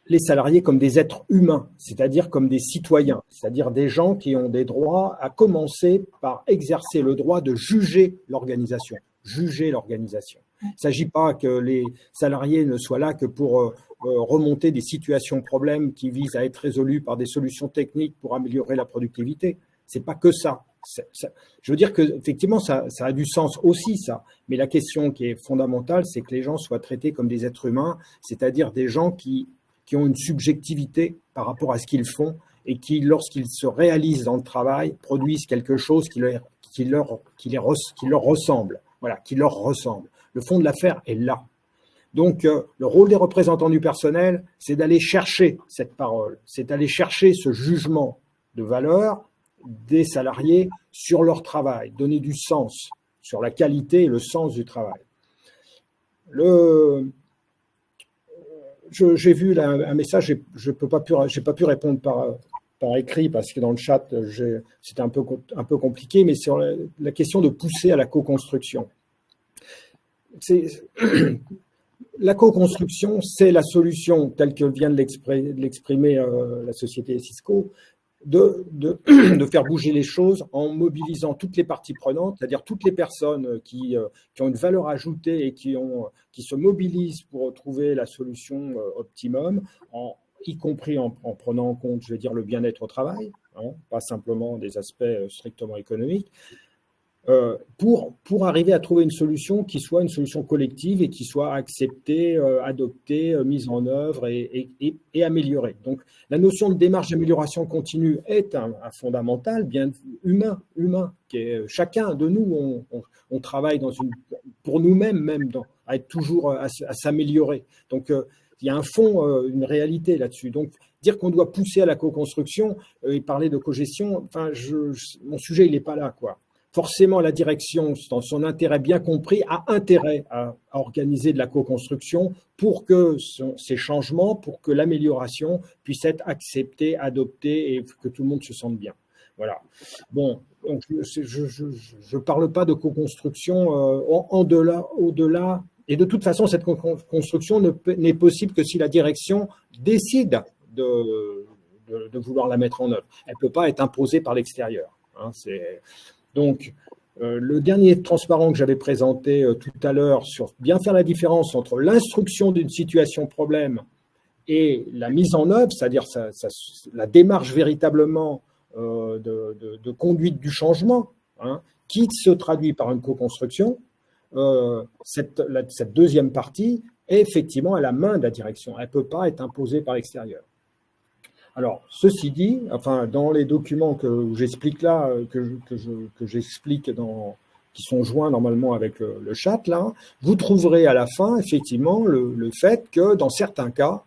les salariés comme des êtres humains, c'est-à-dire comme des citoyens, c'est-à-dire des gens qui ont des droits, à commencer par exercer le droit de juger l'organisation. Juger l'organisation. Il ne s'agit pas que les salariés ne soient là que pour remonter des situations-problèmes qui visent à être résolues par des solutions techniques pour améliorer la productivité. Ce n'est pas que ça. Je veux dire qu'effectivement, ça a du sens aussi, ça. Mais la question qui est fondamentale, c'est que les gens soient traités comme des êtres humains, c'est-à-dire des gens qui ont une subjectivité par rapport à ce qu'ils font et qui, lorsqu'ils se réalisent dans le travail, produisent quelque chose qui leur ressemble. Voilà, qui leur ressemble. Le fond de l'affaire est là. Donc, le rôle des représentants du personnel, c'est d'aller chercher cette parole, c'est d'aller chercher ce jugement de valeur des salariés sur leur travail, donner du sens sur la qualité et le sens du travail. J'ai vu un message, j'ai pas pu répondre par écrit parce que dans le chat, c'était un peu compliqué, mais sur la question de pousser à la co-construction. La co-construction, c'est la solution telle que vient de l'exprimer la société Cisco, de faire bouger les choses en mobilisant toutes les parties prenantes, c'est-à-dire toutes les personnes qui ont une valeur ajoutée et qui se mobilisent pour trouver la solution optimum, y compris en prenant en compte, je vais dire, le bien-être au travail, hein, pas simplement des aspects strictement économiques, pour arriver à trouver une solution qui soit une solution collective et qui soit acceptée, adoptée, mise en œuvre et améliorée. Donc, la notion de démarche d'amélioration continue est un fondamental, bien humain, qui est chacun de nous, on travaille pour nous-mêmes, à être toujours à s'améliorer. Donc, il y a un fond, une réalité là-dessus. Donc, dire qu'on doit pousser à la co-construction et parler de cogestion, enfin, mon sujet, il n'est pas là, quoi. Forcément, la direction, dans son intérêt bien compris, a intérêt à organiser de la co-construction pour que ces changements, pour que l'amélioration puisse être acceptée, adoptée et que tout le monde se sente bien. Voilà. Bon, donc je parle pas de co-construction au-delà. Et de toute façon, cette construction n'est possible que si la direction décide de vouloir la mettre en œuvre. Elle ne peut pas être imposée par l'extérieur. Hein, donc, le dernier transparent que j'avais présenté tout à l'heure sur bien faire la différence entre l'instruction d'une situation problème et la mise en œuvre, c'est-à-dire la démarche véritablement de conduite du changement, hein, qui se traduit par une co-construction, cette deuxième partie est effectivement à la main de la direction. Elle ne peut pas être imposée par l'extérieur. Alors, ceci dit, enfin, dans les documents que j'explique là, que j'explique qui sont joints normalement avec le chat, là, vous trouverez à la fin, effectivement, le fait que dans certains cas,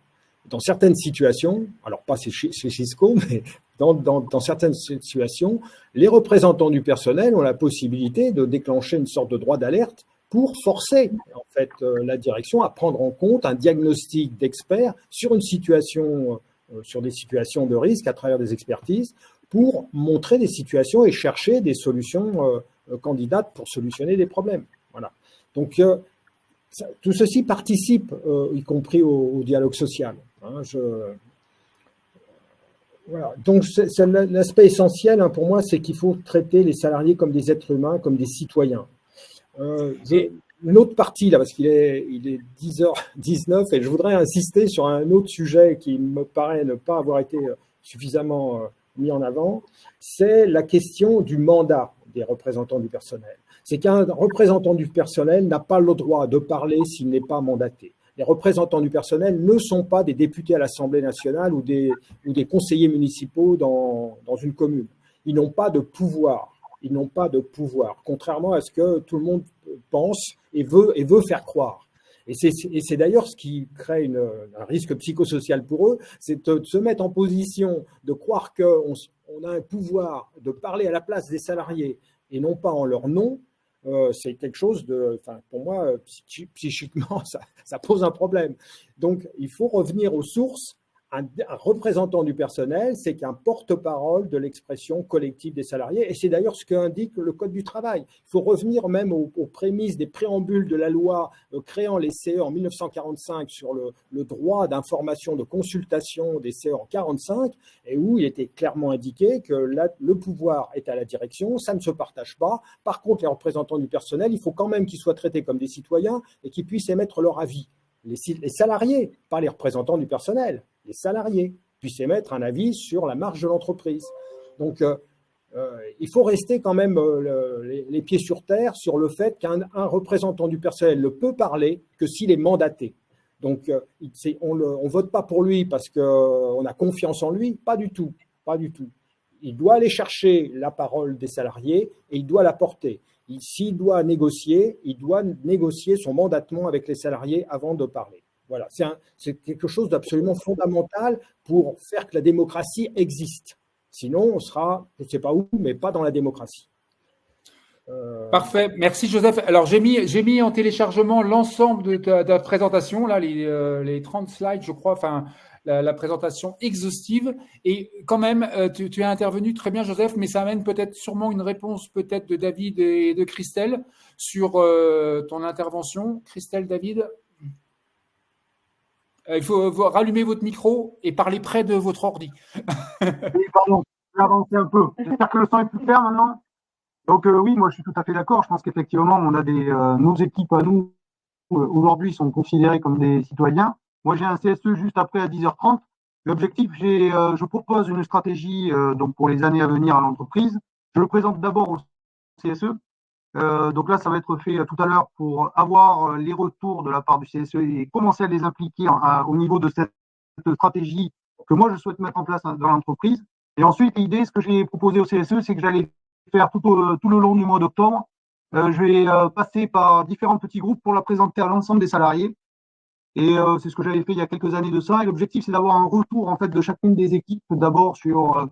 dans certaines situations, alors pas chez Cisco, mais dans certaines situations, les représentants du personnel ont la possibilité de déclencher une sorte de droit d'alerte pour forcer en fait la direction à prendre en compte un diagnostic d'expert sur une situation, sur des situations de risque à travers des expertises, pour montrer des situations et chercher des solutions candidates pour solutionner des problèmes. Voilà. Donc tout ceci participe, y compris au dialogue social. Hein, voilà. Donc, l'aspect essentiel, hein, pour moi, c'est qu'il faut traiter les salariés comme des êtres humains, comme des citoyens. Une autre partie, là, parce qu'il est 10h19, et je voudrais insister sur un autre sujet qui me paraît ne pas avoir été suffisamment mis en avant, c'est la question du mandat des représentants du personnel. C'est qu'un représentant du personnel n'a pas le droit de parler s'il n'est pas mandaté. Les représentants du personnel ne sont pas des députés à l'Assemblée nationale ou des conseillers municipaux dans une commune. Ils n'ont pas de pouvoir. Ils n'ont pas de pouvoir, contrairement à ce que tout le monde pense et veut faire croire. Et c'est d'ailleurs ce qui crée un risque psychosocial pour eux, c'est de se mettre en position de croire qu'on a un pouvoir de parler à la place des salariés et non pas en leur nom. C'est quelque chose pour moi, psychiquement, ça pose un problème. Donc, il faut revenir aux sources. Un représentant du personnel, c'est qu'un porte-parole de l'expression collective des salariés. Et c'est d'ailleurs ce qu'indique le Code du travail. Il faut revenir même aux prémices des préambules de la loi créant les CE en 1945 sur le droit d'information, de consultation des CE en 1945, et où il était clairement indiqué que le pouvoir est à la direction, ça ne se partage pas. Par contre, les représentants du personnel, il faut quand même qu'ils soient traités comme des citoyens et qu'ils puissent émettre leur avis. Les salariés, pas les représentants du personnel. Les salariés puissent émettre un avis sur la marge de l'entreprise. Donc, il faut rester quand même les pieds sur terre sur le fait qu'un représentant du personnel ne peut parler que s'il est mandaté. Donc, on ne vote pas pour lui parce qu'on a confiance en lui, pas du tout, pas du tout. Il doit aller chercher la parole des salariés et il doit la porter. S'il doit négocier, il doit négocier son mandatement avec les salariés avant de parler. Voilà, c'est quelque chose d'absolument fondamental pour faire que la démocratie existe. Sinon, on sera, je ne sais pas où, mais pas dans la démocratie. Parfait, merci Joseph. Alors j'ai mis en téléchargement l'ensemble de ta présentation, là, les 30 slides, je crois, enfin la présentation exhaustive. Et quand même, tu as intervenu très bien, Joseph, mais ça amène peut-être sûrement une réponse peut-être de David et de Christelle sur ton intervention. Christelle, David, il faut rallumer votre micro et parler près de votre ordi. Oui, pardon, je vais avancer un peu. J'espère que le son est plus clair maintenant. Donc oui, moi je suis tout à fait d'accord. Je pense qu'effectivement, on a nos équipes à nous aujourd'hui sont considérés comme des citoyens. Moi j'ai un CSE juste après à 10h30. L'objectif, je propose une stratégie donc pour les années à venir à l'entreprise. Je le présente d'abord au CSE. Donc là, ça va être fait tout à l'heure pour avoir les retours de la part du CSE et commencer à les impliquer au niveau de cette stratégie que moi je souhaite mettre en place dans l'entreprise. Et ensuite, l'idée, ce que j'ai proposé au CSE, c'est que j'allais faire tout le long du mois d'octobre. Je vais passer par différents petits groupes pour la présenter à l'ensemble des salariés. Et c'est ce que j'avais fait il y a quelques années de ça. Et l'objectif, c'est d'avoir un retour en fait de chacune des équipes, d'abord sur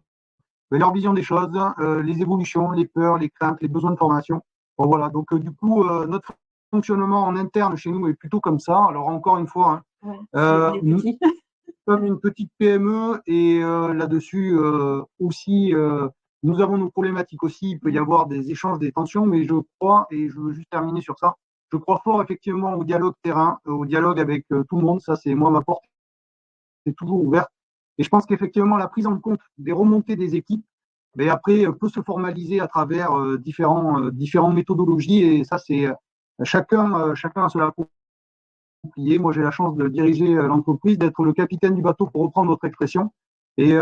leur vision des choses, les évolutions, les peurs, les craintes, les besoins de formation. Bon, voilà. Donc du coup, notre fonctionnement en interne chez nous est plutôt comme ça. Alors encore une fois, nous sommes une petite PME et là-dessus aussi, nous avons nos problématiques aussi. Il peut y avoir des échanges, des tensions, mais je crois, et je veux juste terminer sur ça, je crois fort effectivement au dialogue terrain, au dialogue avec tout le monde. Ça, c'est moi, ma porte est toujours ouverte. Et je pense qu'effectivement, la prise en compte des remontées des équipes, mais après, peut se formaliser à travers différentes méthodologies. Et ça, c'est chacun a cela approprié. Moi, j'ai la chance de diriger l'entreprise, d'être le capitaine du bateau, pour reprendre votre expression, et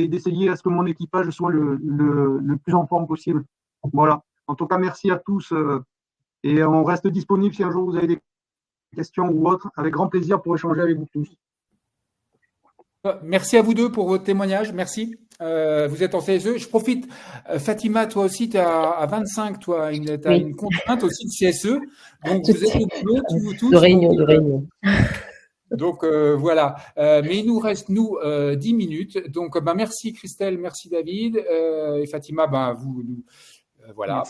d'essayer à ce que mon équipage soit le plus en forme possible. Voilà. En tout cas, merci à tous. Et on reste disponible si un jour vous avez des questions ou autres, avec grand plaisir pour échanger avec vous tous. Merci à vous deux pour votre témoignage. Merci. Vous êtes en CSE. Je profite. Fatima, toi aussi, tu à 25. Toi, tu as Oui. une contrainte aussi de CSE. Donc, vous êtes au boulot, tous. De réunion. Donc, voilà. Mais il nous reste, 10 minutes. Donc, merci Christelle, merci David. Et Fatima, voilà.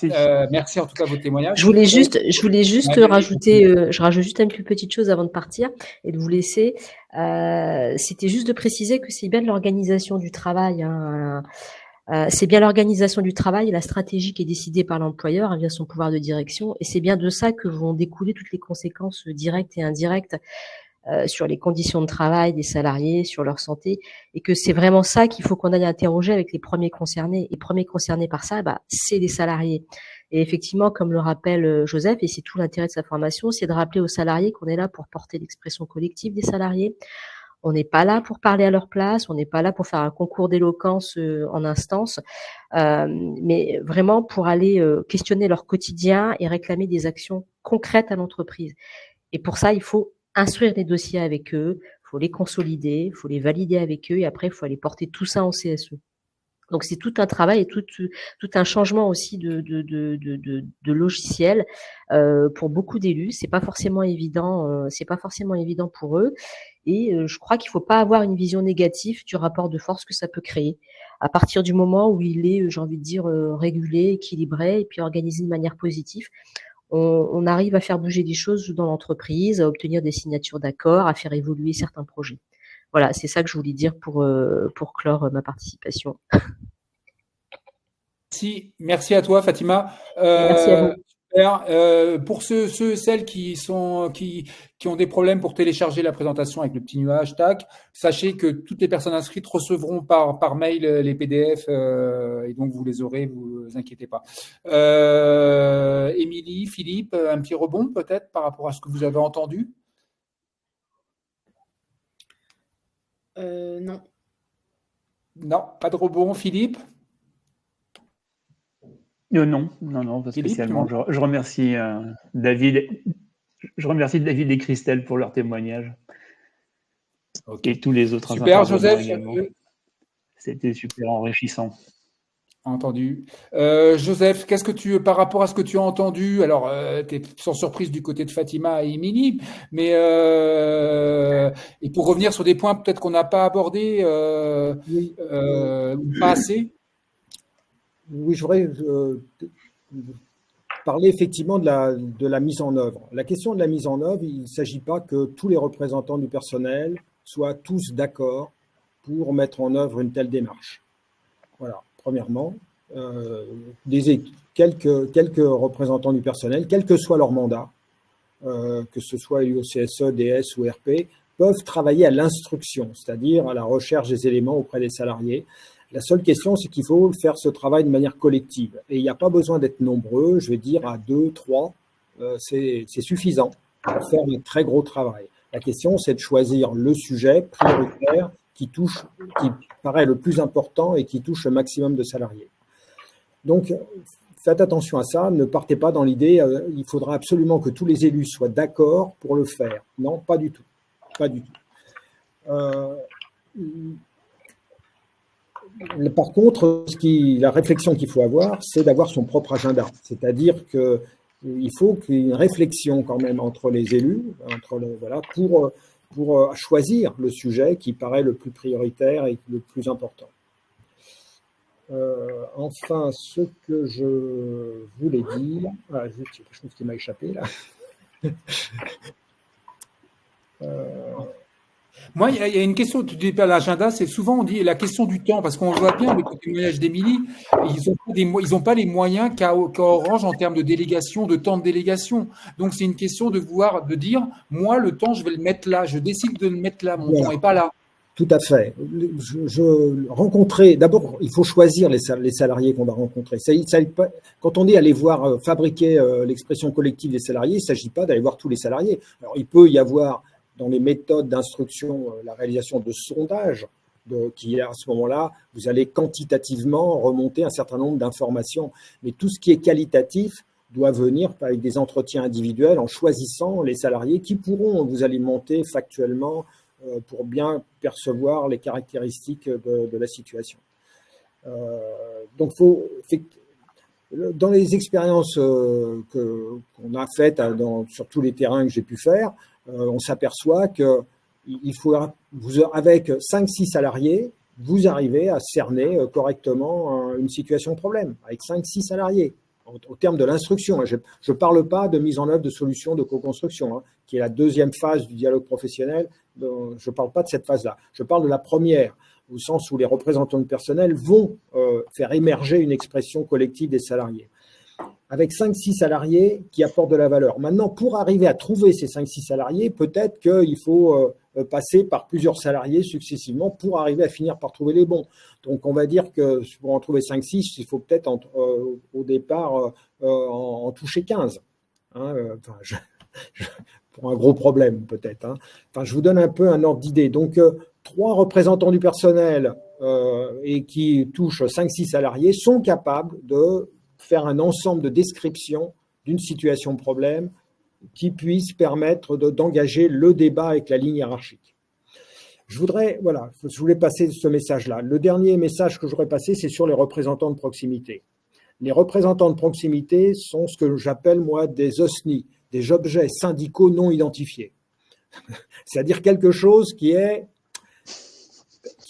Merci en tout cas de votre témoignage. Je voulais juste rajouter, je rajoute juste une petite chose avant de partir et de vous laisser. C'était juste de préciser que c'est bien de l'organisation du travail. Hein. C'est bien l'organisation du travail et la stratégie qui est décidée par l'employeur via son pouvoir de direction. Et c'est bien de ça que vont découler toutes les conséquences directes et indirectes sur les conditions de travail des salariés, sur leur santé, et que c'est vraiment ça qu'il faut qu'on aille interroger avec les premiers concernés. Et premiers concernés par ça, c'est les salariés. Et effectivement, comme le rappelle Joseph, et c'est tout l'intérêt de sa formation, c'est de rappeler aux salariés qu'on est là pour porter l'expression collective des salariés. On n'est pas là pour parler à leur place, on n'est pas là pour faire un concours d'éloquence en instance, mais vraiment pour aller questionner leur quotidien et réclamer des actions concrètes à l'entreprise. Et pour ça, il faut instruire les dossiers avec eux, il faut les consolider, il faut les valider avec eux, et après, il faut aller porter tout ça en CSE. Donc, c'est tout un travail et tout un changement aussi de logiciel pour beaucoup d'élus. C'est pas forcément évident pour eux. Et je crois qu'il faut pas avoir une vision négative du rapport de force que ça peut créer. À partir du moment où il est, j'ai envie de dire, régulé, équilibré, et puis organisé de manière positive, on arrive à faire bouger des choses dans l'entreprise, à obtenir des signatures d'accords, à faire évoluer certains projets. Voilà, c'est ça que je voulais dire pour clore ma participation. Merci à toi, Fatima. Merci à vous. Super. Pour celles qui ont des problèmes pour télécharger la présentation avec le petit nuage, sachez que toutes les personnes inscrites recevront par mail les PDF et donc vous les aurez, vous inquiétez pas. Émilie, Philippe, un petit rebond peut-être par rapport à ce que vous avez entendu? Non. Non, pas de rebond. Philippe? Non, pas spécialement. Je remercie David. Je remercie David et Christelle pour leur témoignage. Okay. Et tous les autres. Super, Joseph. C'était super enrichissant. Entendu. Joseph, par rapport à ce que tu as entendu, alors tu es sans surprise du côté de Fatima et Émilie, mais et pour revenir sur des points peut-être qu'on n'a pas abordés ou pas assez. Oui, je voudrais parler effectivement de la mise en œuvre. La question de la mise en œuvre, il ne s'agit pas que tous les représentants du personnel soient tous d'accord pour mettre en œuvre une telle démarche. Voilà, premièrement, quelques représentants du personnel, quel que soit leur mandat, que ce soit au CSE, DS ou RP, peuvent travailler à l'instruction, c'est-à-dire à la recherche des éléments auprès des salariés. La seule question, c'est qu'il faut faire ce travail de manière collective. Et il n'y a pas besoin d'être nombreux, je vais dire à 2, 3, c'est suffisant pour faire un très gros travail. La question, c'est de choisir le sujet prioritaire qui paraît le plus important et qui touche le maximum de salariés. Donc, faites attention à ça, ne partez pas dans l'idée il faudra absolument que tous les élus soient d'accord pour le faire. Non, pas du tout. Pas du tout. Par contre, la réflexion qu'il faut avoir, c'est d'avoir son propre agenda. C'est-à-dire qu'il faut qu'il y ait une réflexion quand même entre les élus, pour choisir le sujet qui paraît le plus prioritaire et le plus important. Enfin, ce que je voulais dire, je trouve qu'il m'a échappé là. Moi, il y a une question, tu dis pas l'agenda, c'est souvent on dit la question du temps, parce qu'on voit bien avec le témoignage d'Émilie, ils n'ont pas les moyens qu'a Orange en termes de délégation, de temps de délégation. Donc c'est une question de dire, moi le temps je vais le mettre là, je décide de le mettre là, mon temps n'est pas là. Tout à fait. D'abord, il faut choisir les salariés qu'on va rencontrer. Quand on est allé voir fabriquer l'expression collective des salariés, il ne s'agit pas d'aller voir tous les salariés. Alors, il peut y avoir dans les méthodes d'instruction la réalisation de sondages qui, à ce moment-là, vous allez quantitativement remonter un certain nombre d'informations. Mais tout ce qui est qualitatif doit venir avec des entretiens individuels en choisissant les salariés qui pourront vous alimenter factuellement pour bien percevoir les caractéristiques de la situation. Donc, dans les expériences qu'on a faites sur tous les terrains que j'ai pu faire, on s'aperçoit que avec 5-6 salariés, vous arrivez à cerner correctement une situation problème, avec 5-6 salariés, au terme de l'instruction. Je ne parle pas de mise en œuvre de solutions de co-construction, qui est la deuxième phase du dialogue professionnel. Je ne parle pas de cette phase-là. Je parle de la première, au sens où les représentants du personnel vont faire émerger une expression collective des salariés. Avec 5-6 salariés qui apportent de la valeur. Maintenant, pour arriver à trouver ces 5-6 salariés, peut-être qu'il faut passer par plusieurs salariés successivement pour arriver à finir par trouver les bons. Donc, on va dire que pour en trouver 5-6, il faut peut-être au départ en toucher 15. Pour un gros problème, peut-être. Je vous donne un peu un ordre d'idée. Donc, 3 représentants du personnel et qui touchent 5-6 salariés sont capables de faire un ensemble de descriptions d'une situation problème qui puisse permettre d'engager le débat avec la ligne hiérarchique. Je voulais passer ce message-là. Le dernier message que je voudrais passer, c'est sur les représentants de proximité. Les représentants de proximité sont ce que j'appelle, moi, des OSNI, des objets syndicaux non identifiés. C'est-à-dire quelque chose qu'il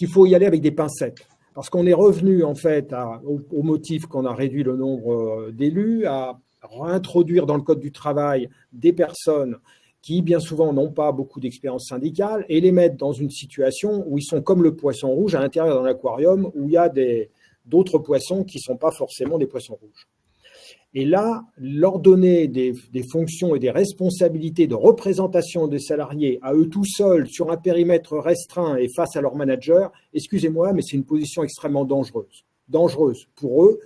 faut y aller avec des pincettes. Parce qu'on est revenu, en fait, au motif qu'on a réduit le nombre d'élus, à réintroduire dans le Code du travail des personnes qui, bien souvent, n'ont pas beaucoup d'expérience syndicale et les mettre dans une situation où ils sont comme le poisson rouge à l'intérieur d'un aquarium où il y a d'autres poissons qui ne sont pas forcément des poissons rouges. Et là, leur donner des fonctions et des responsabilités de représentation des salariés à eux tout seuls sur un périmètre restreint et face à leur manager, excusez-moi, mais c'est une position extrêmement dangereuse. Dangereuse pour eux,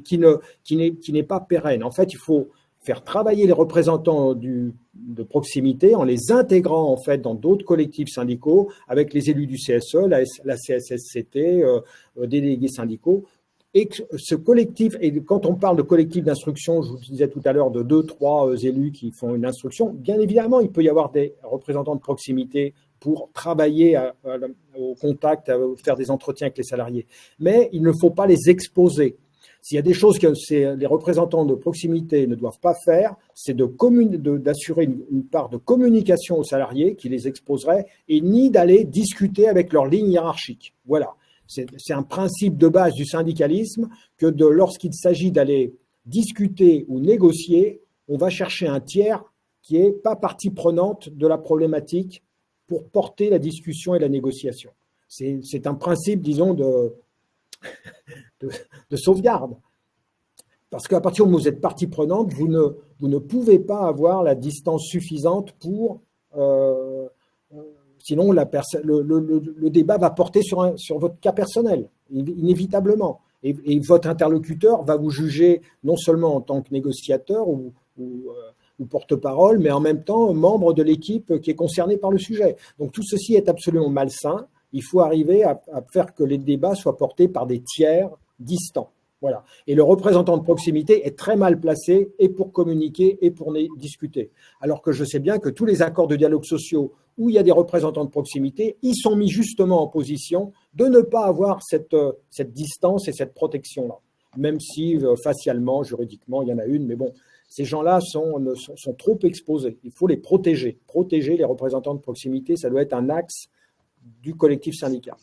qui n'est pas pérenne. En fait, il faut faire travailler les représentants de proximité en les intégrant en fait dans d'autres collectifs syndicaux avec les élus du CSE, la CSSCT, délégués syndicaux. Et ce collectif, et quand on parle de collectif d'instruction, je vous disais tout à l'heure de 2-3 élus qui font une instruction, bien évidemment, il peut y avoir des représentants de proximité pour travailler au contact, faire des entretiens avec les salariés. Mais il ne faut pas les exposer. S'il y a des choses que les représentants de proximité ne doivent pas faire, c'est d'assurer une part de communication aux salariés qui les exposerait et ni d'aller discuter avec leur ligne hiérarchique. Voilà. C'est un principe de base du syndicalisme que lorsqu'il s'agit d'aller discuter ou négocier, on va chercher un tiers qui n'est pas partie prenante de la problématique pour porter la discussion et la négociation. C'est un principe, disons, de sauvegarde. Parce qu'à partir du moment où vous êtes partie prenante, vous ne pouvez pas avoir la distance suffisante pour… sinon, le débat va porter sur votre cas personnel, inévitablement. Et votre interlocuteur va vous juger non seulement en tant que négociateur ou porte-parole, mais en même temps membre de l'équipe qui est concernée par le sujet. Donc tout ceci est absolument malsain. Il faut arriver à faire que les débats soient portés par des tiers distants. Voilà. Et le représentant de proximité est très mal placé et pour communiquer et pour discuter. Alors que je sais bien que tous les accords de dialogue sociaux où il y a des représentants de proximité, ils sont mis justement en position de ne pas avoir cette distance et cette protection-là. Même si facialement, juridiquement, il y en a une, mais bon, ces gens-là sont trop exposés. Il faut les protéger. Protéger les représentants de proximité, ça doit être un axe du collectif syndical.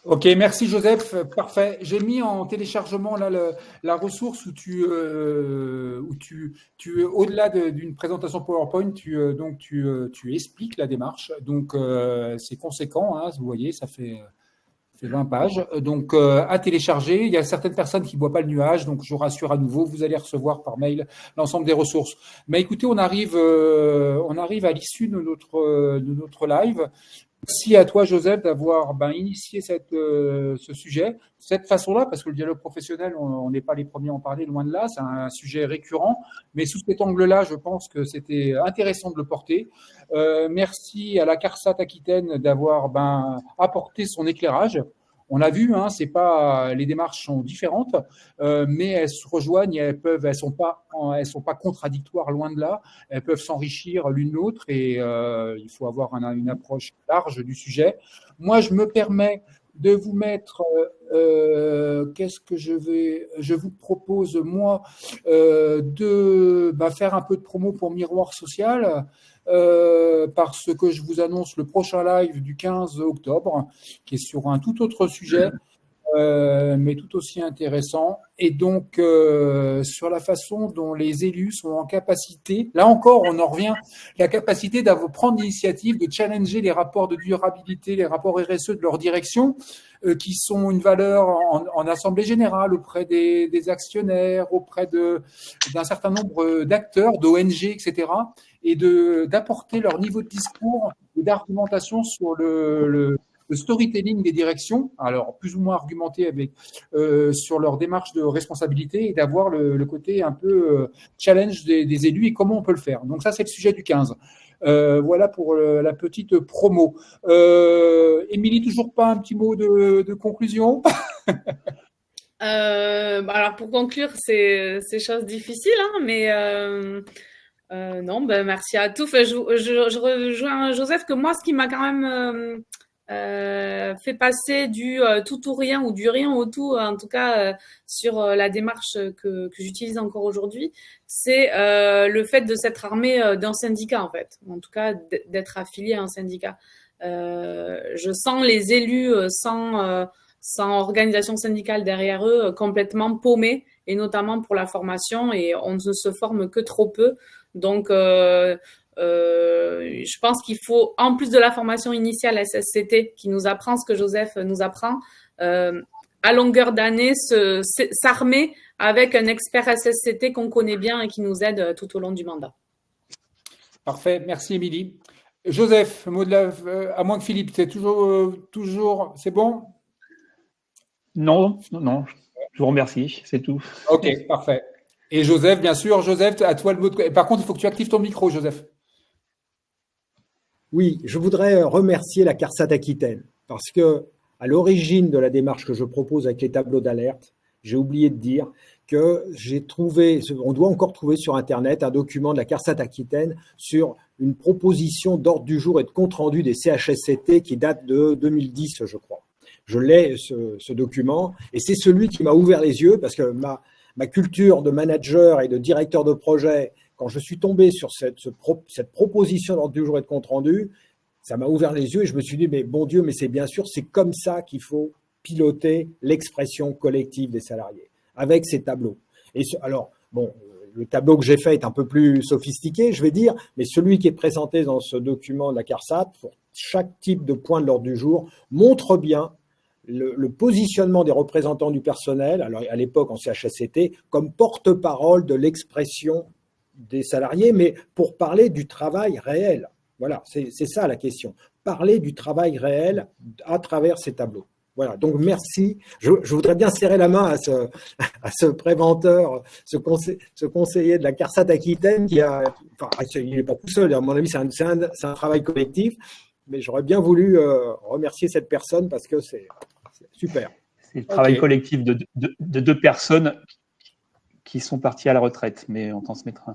Ok, merci Joseph, parfait. J'ai mis en téléchargement là la ressource où tu au-delà d'une présentation PowerPoint, tu expliques la démarche. Donc c'est conséquent, hein, vous voyez, ça fait 20 pages. Donc à télécharger. Il y a certaines personnes qui ne voient pas le nuage, donc je rassure à nouveau, vous allez recevoir par mail l'ensemble des ressources. Mais écoutez, on arrive à l'issue de notre live. Merci à toi, Joseph, d'avoir initié ce sujet de cette façon-là, parce que le dialogue professionnel, on n'est pas les premiers à en parler, loin de là, c'est un sujet récurrent, mais sous cet angle-là, je pense que c'était intéressant de le porter. Merci à la CARSAT Aquitaine d'avoir apporté son éclairage. On a vu, hein, les démarches sont différentes, mais elles se rejoignent et elles sont pas contradictoires, loin de là. Elles peuvent s'enrichir l'une l'autre et il faut avoir une approche large du sujet. Moi, je me permets de vous mettre, je vous propose, moi, de faire un peu de promo pour Miroir Social, parce que je vous annonce le prochain live du 15 octobre, qui est sur un tout autre sujet, mais tout aussi intéressant. Et donc, sur la façon dont les élus sont en capacité, là encore, on en revient, la capacité de prendre l'initiative, de challenger les rapports de durabilité, les rapports RSE de leur direction, qui sont une valeur en assemblée générale auprès des actionnaires, auprès d'un certain nombre d'acteurs, d'ONG, etc., et d'apporter leur niveau de discours et d'argumentation sur le storytelling des directions, alors plus ou moins argumenté sur leur démarche de responsabilité et d'avoir le côté un peu challenge des élus et comment on peut le faire. Donc ça, c'est le sujet du 15. Voilà pour la petite promo. Émilie, toujours pas un petit mot de conclusion? Alors pour conclure, c'est chose difficile, hein, mais non, merci à tous. Je rejoins Joseph que moi, ce qui m'a quand même fait passer du tout ou rien ou du rien au tout, en tout cas sur la démarche que j'utilise encore aujourd'hui, c'est le fait de s'être armé d'un syndicat, en fait, en tout cas d'être affilié à un syndicat. Je sens les élus sans organisation syndicale derrière eux complètement paumés, et notamment pour la formation, et on ne se forme que trop peu. Donc je pense qu'il faut, en plus de la formation initiale SSCT qui nous apprend ce que Joseph nous apprend, à longueur d'année s'armer avec un expert SSCT qu'on connaît bien et qui nous aide tout au long du mandat. Parfait, merci Émilie. Joseph, mot de la, à moins que Philippe, c'est toujours, c'est bon? Non, je vous remercie, c'est tout. Ok, parfait. Et Joseph, bien sûr, Joseph, à toi le mot de... Par contre, il faut que tu actives ton micro, Joseph. Oui, je voudrais remercier la CARSAT Aquitaine parce que à l'origine de la démarche que je propose avec les tableaux d'alerte, j'ai oublié de dire que on doit encore trouver sur Internet un document de la CARSAT Aquitaine sur une proposition d'ordre du jour et de compte-rendu des CHSCT qui date de 2010, je crois. Je l'ai, ce document, et c'est celui qui m'a ouvert les yeux parce que ma culture de manager et de directeur de projet, quand je suis tombé sur cette proposition d'ordre du jour et de compte rendu, ça m'a ouvert les yeux et je me suis dit, mais bon Dieu, mais c'est bien sûr, c'est comme ça qu'il faut piloter l'expression collective des salariés, avec ces tableaux. Alors, bon, le tableau que j'ai fait est un peu plus sophistiqué, je vais dire, mais celui qui est présenté dans ce document de la CARSAT, pour chaque type de point de l'ordre du jour, montre bien le positionnement des représentants du personnel, alors à l'époque en CHSCT, comme porte-parole de l'expression des salariés, mais pour parler du travail réel. Voilà, c'est ça la question. Parler du travail réel à travers ces tableaux. Voilà, donc merci. Je voudrais bien serrer la main à ce préventeur, ce conseiller de la CARSAT Aquitaine qui a, enfin, il n'est pas tout seul, à mon avis, c'est un travail collectif, mais j'aurais bien voulu remercier cette personne parce que c'est super. C'est le travail collectif de deux personnes qui sont parties à la retraite, mais on t'en se mettra.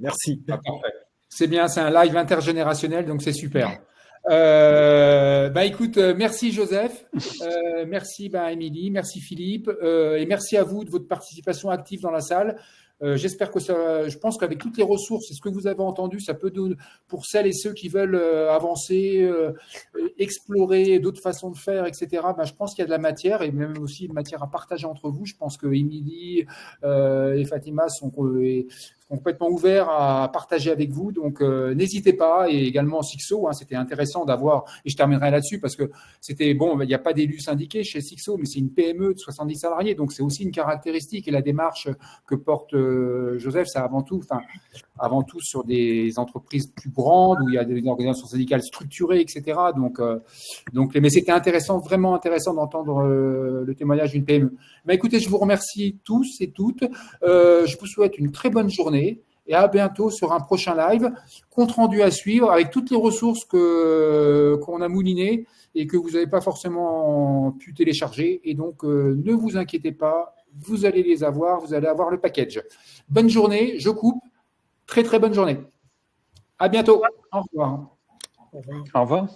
Merci. C'est bien, c'est un live intergénérationnel, donc c'est super. Écoute, merci Joseph, merci Émilie, merci Philippe, et merci à vous de votre participation active dans la salle. J'espère que je pense qu'avec toutes les ressources et ce que vous avez entendu, ça peut donner pour celles et ceux qui veulent avancer, explorer d'autres façons de faire, etc. Je pense qu'il y a de la matière et même aussi de matière à partager entre vous. Je pense que Émilie et Fatima sont complètement ouverts à partager avec vous. Donc, n'hésitez pas. Et également Sixo, c'était intéressant d'avoir, et je terminerai là-dessus parce que c'était, bon, il n'y a pas d'élus syndiqués chez Sixo, mais c'est une PME de 70 salariés. Donc, c'est aussi une caractéristique et la démarche que porte Joseph, c'est avant tout sur des entreprises plus grandes où il y a des organisations syndicales structurées, etc. Donc, mais c'était intéressant, vraiment intéressant d'entendre le témoignage d'une PME. Écoutez, je vous remercie tous et toutes. Je vous souhaite une très bonne journée et à bientôt sur un prochain live. Compte rendu à suivre avec toutes les ressources qu'on a moulinées et que vous n'avez pas forcément pu télécharger. Et donc, ne vous inquiétez pas, vous allez les avoir, vous allez avoir le package. Bonne journée, je coupe. Très, très bonne journée. À bientôt. Au revoir. Au revoir.